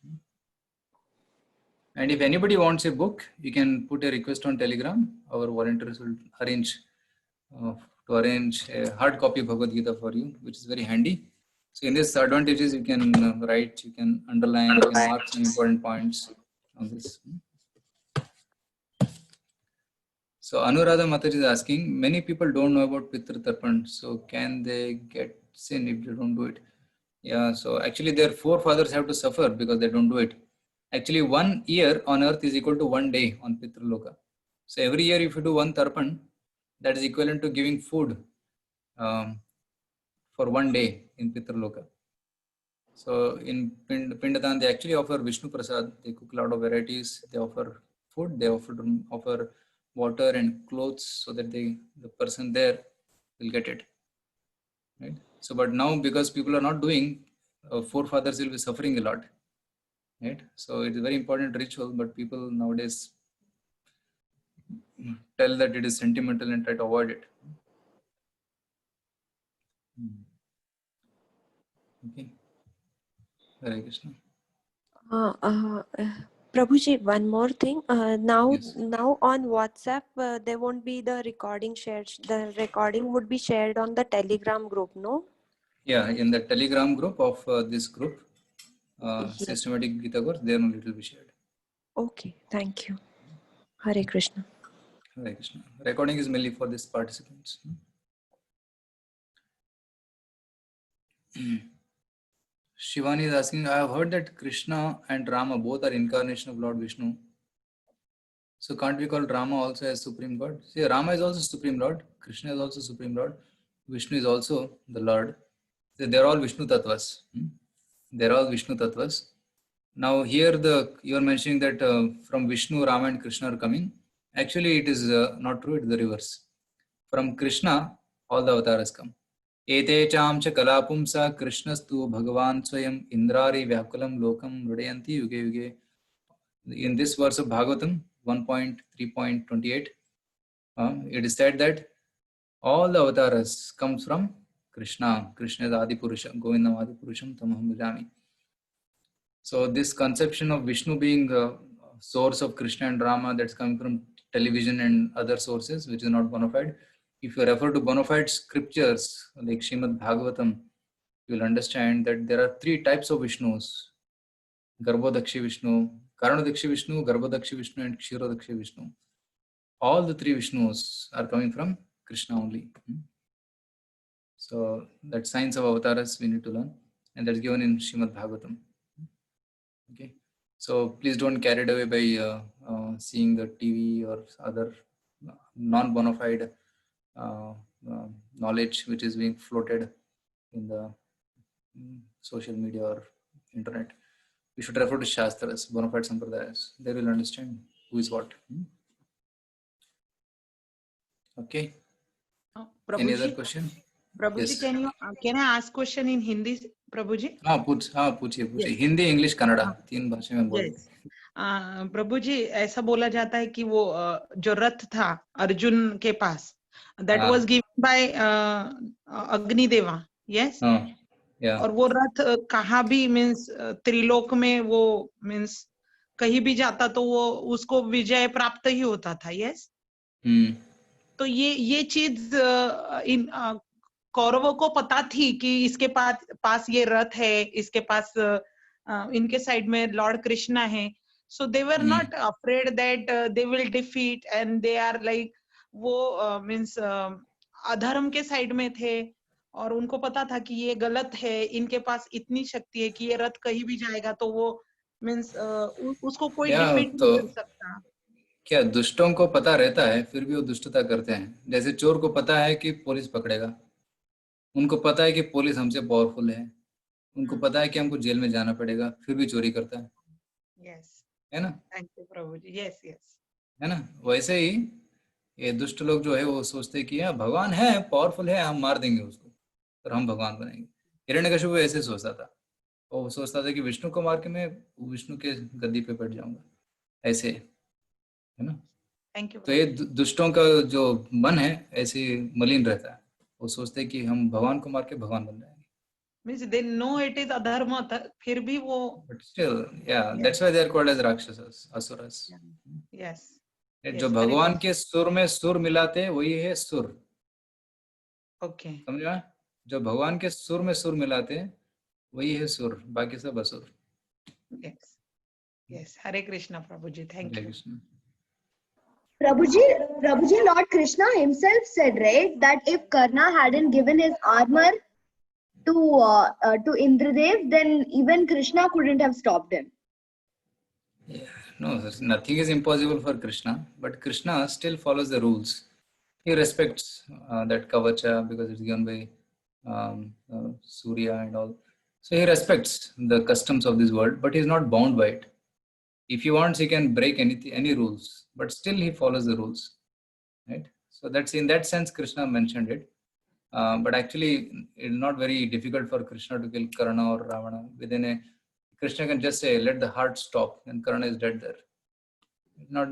And if anybody wants a book, you can put a request on Telegram. Our volunteers will arrange a hard copy of Bhagavad Gita for you, which is very handy. So in this advantages, you can write, you can underline, you can mark some important points on this. So Anuradha Mataji is asking, many people don't know about Pitra Tarpan. So can they get sin if they don't do it? Yeah, so actually their forefathers have to suffer because they don't do it. Actually 1 year on earth is equal to 1 day on Pitra Loka. So every year if you do 1 Tarpan, that is equivalent to giving food for 1 day in Pitra Loka. So in Pindatan, they actually offer Vishnu Prasad. They cook a lot of varieties. They offer food. They offer water and clothes so that the person there will get it. Right. So, but now because people are not doing, forefathers will be suffering a lot. Right. So it is a very important ritual, but people nowadays tell that it is sentimental and try to avoid it. Okay. Hare Krishna. Prabhuji, one more thing. Now Yes. on WhatsApp, there won't be the recording shared. The recording would be shared on the Telegram group, no? Yeah, in the Telegram group of this group, Yes. Systematic Gita course, there only it will be shared. Okay, thank you. Hare Krishna. Hare Krishna. Recording is mainly for these participants. Shivani is asking, I have heard that Krishna and Rama both are incarnation of Lord Vishnu. So can't we call Rama also as Supreme God? See, Rama is also Supreme Lord. Krishna is also Supreme Lord. Vishnu is also the Lord. So they're all Vishnu Tattvas. They're all Vishnu Tattvas. Now here you are mentioning that from Vishnu, Rama and Krishna are coming. Actually, it is not true. It's the reverse. From Krishna, all the avatars come. Ete chamcha kalapumsa Krishnastu Bhagavan Swayam Indrari Vyakulam Lokam Rudayanti Yuge Yuge. In this verse of Bhagavatam 1.3.28, it is said that all the avatars comes from Krishna. Krishna is Adi Purusha. Govindam Adi Purusham Tamaham Bhajami. So this conception of Vishnu being a source of Krishna and Rama that's coming from television and other sources, which is not bona fide. If you refer to bona fide scriptures like Srimad Bhagavatam, you will understand that there are 3 types of Vishnus. Garbhodakshi Vishnu, Karanodakshi Vishnu, Garbhodakshi Vishnu and Kshirodakshi Vishnu. All the 3 Vishnus are coming from Krishna only. So that science of avatars we need to learn, and that's given in Srimad Bhagavatam. Okay, so please don't get carried away by seeing the TV or other non-bona fide knowledge which is being floated in the social media or internet. We should refer to Shastras, bona fide Sampradayas. They will understand who is what. Okay. Any other question? Prabhuji, Yes. can I ask question in Hindi, Prabhuji? पूछिए. Hindi, English, Kannada 3 भाषा में बोल. प्रभु जी, ऐसा बोला जाता है कि वो जो रथ था अर्जुन के पास, that was given by अग्निदेवा. Yes. Yeah. और वो रथ कहाँ भी means त्रिलोक में वो means कहीं भी जाता तो वो उसको विजय प्राप्त ही होता था. Yes. तो ये चीज इन कौरवों को पता थी कि इसके पास ये रथ है, इसके पास इनके साइड में लॉर्ड कृष्णा है. So they were not afraid that they will defeat, and they are like वो means अधर्म के साइड में थे और उनको पता था कि ये गलत है, इनके पास इतनी शक्ति है कि ये रथ कहीं भी जाएगा तो वो means उसको कोई डिफीट नहीं कर सकता. क्या दुष्टों को पता रहता है फिर भी वो दुष्टता करते हैं. जैसे चोर को पता है कि पुलिस पकड़ेगा, उनको पता है कि पुलिस हमसे पावरफुल है, उनको पता है कि हमको जेल में जाना पड़ेगा, फिर भी चोरी करता है. Yes. है ना? Thank you, Prabhuji. Yes, yes. है ना? वैसे ही ये दुष्ट लोग जो है वो सोचते कि भगवान है, पावरफुल है, हम मार देंगे उसको और हम भगवान बनेंगे. हिरण्यकशिपु ऐसे सोचता था. वो सोचता था कि विष्णु को मार के मैं विष्णु के गद्दी पे बैठ जाऊंगा. ऐसे है ना? Thank you. तो ये दुष्टों का जो मन है ऐसे मलिन रहता है, वो सोचते हैं कि हम भगवान को मार के भगवान बन जाएंगे। Means they know it is अधर्म, फिर भी वो But still, yeah, that's why they are called as Rakshasas, Asuras. Yes जो भगवान के सुर में सुर मिलाते हैं वही है सुर। ओके समझा? जो भगवान के सुर में सुर मिलाते हैं वही है सुर, बाकी सब असुर। Yes yes Hare Krishna Prabhu ji, thank Hare you. Krishna. Prabhuji, Lord Krishna himself said, right, that if Karna hadn't given his armor to Indradev, then even Krishna couldn't have stopped him. Yeah, no, nothing is impossible for Krishna, but Krishna still follows the rules. He respects that kavacha because it's given by Surya and all. So he respects the customs of this world, but he's not bound by it. If he wants, he can break any rules, but still he follows the rules, right? So that's in that sense Krishna mentioned it. But actually, it's not very difficult for Krishna to kill Karna or Ravana. Krishna can just say, "Let the heart stop," and Karna is dead there.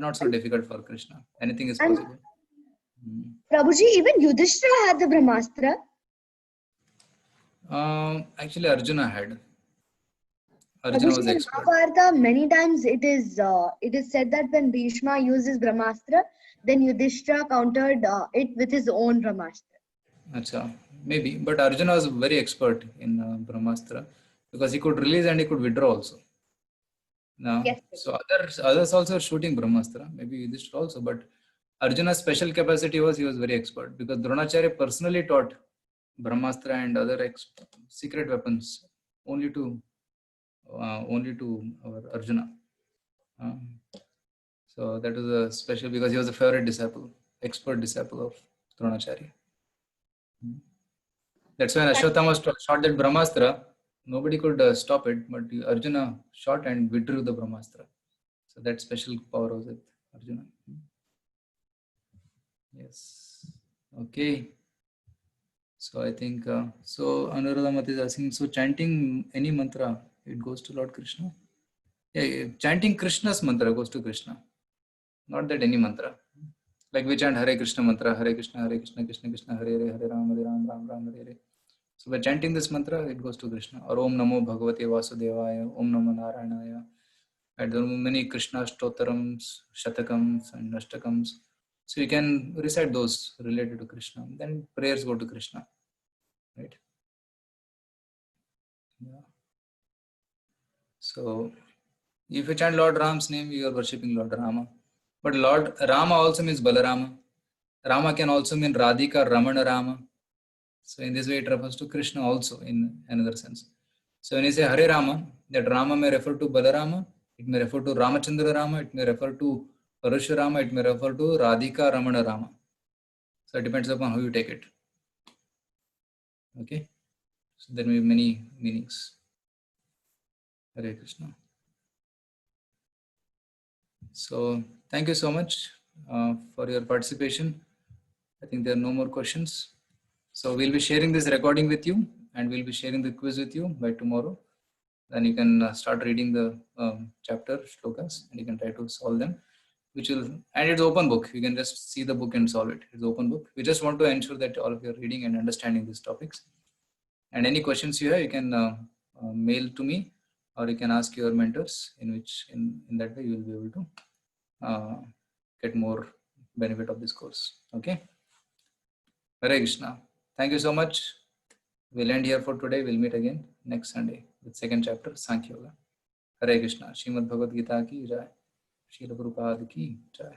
Not so difficult for Krishna. Anything is possible. Prabhuji, even Yudhishthira had the Brahmastra. Actually, Arjuna had. Arjuna was Prabhuji, in expert. Mahabharata, many times it is said that when Bhishma uses Brahmastra, then Yudhishthira countered it with his own Brahmastra. Achha, maybe, but Arjuna was very expert in Brahmastra because he could release and he could withdraw also. Yes. So others also are shooting Brahmastra, maybe Yudhishthira also, but Arjuna's special capacity was he was very expert because Dronacharya personally taught Brahmastra and other secret weapons only to our Arjuna. So that was a special because he was a favorite disciple, expert disciple of Dronacharya. That's when Ashwatthama shot that Brahmastra. Nobody could stop it, but Arjuna shot and withdrew the Brahmastra. So that special power was with Arjuna. Yes. Okay. So I think, so Anuradha Mati is asking, so chanting any mantra, it goes to Lord Krishna? Yeah, chanting Krishna's mantra goes to Krishna. Not that any mantra. Like we chant Hare Krishna mantra, Hare Krishna, Krishna Krishna, Hare Hare, Hare Ram, Ram Ram, Hare Hare. So by chanting this mantra, it goes to Krishna. Or Om Namo Bhagavate Vasudevaya, Om Namo Narayanaya. And there are many Krishna Stotarams, Shatakams, and Ashtakams. So you can recite those related to Krishna. Then prayers go to Krishna. Right? Yeah. So if you chant Lord Ram's name, you are worshipping Lord Rama. But Lord Rama also means Balarama. Rama can also mean Radhika, Ramana Rama. So in this way, it refers to Krishna also in another sense. So when you say Hare Rama, that Rama may refer to Balarama, it may refer to Ramachandra Rama, it may refer to Parashurama, it may refer to Radhika, Ramana Rama. So it depends upon how you take it. Okay? So there may be many meanings. Hare Krishna. So thank you so much for your participation. I think there are no more questions. So we'll be sharing this recording with you and we'll be sharing the quiz with you by tomorrow. Then you can start reading the chapter shlokas and you can try to solve them, and it's open book. You can just see the book and solve it. It's open book. We just want to ensure that all of you are reading and understanding these topics. And any questions you have, you can mail to me or you can ask your mentors, in that way you will be able to get more benefit of this course. Okay. Hare Krishna. Thank you so much. We'll end here for today. We'll meet again next Sunday with second chapter, Sankhya Yoga. Hare Krishna. Srimad Bhagavad Gita ki jai. Srila Prabhupada ki jai.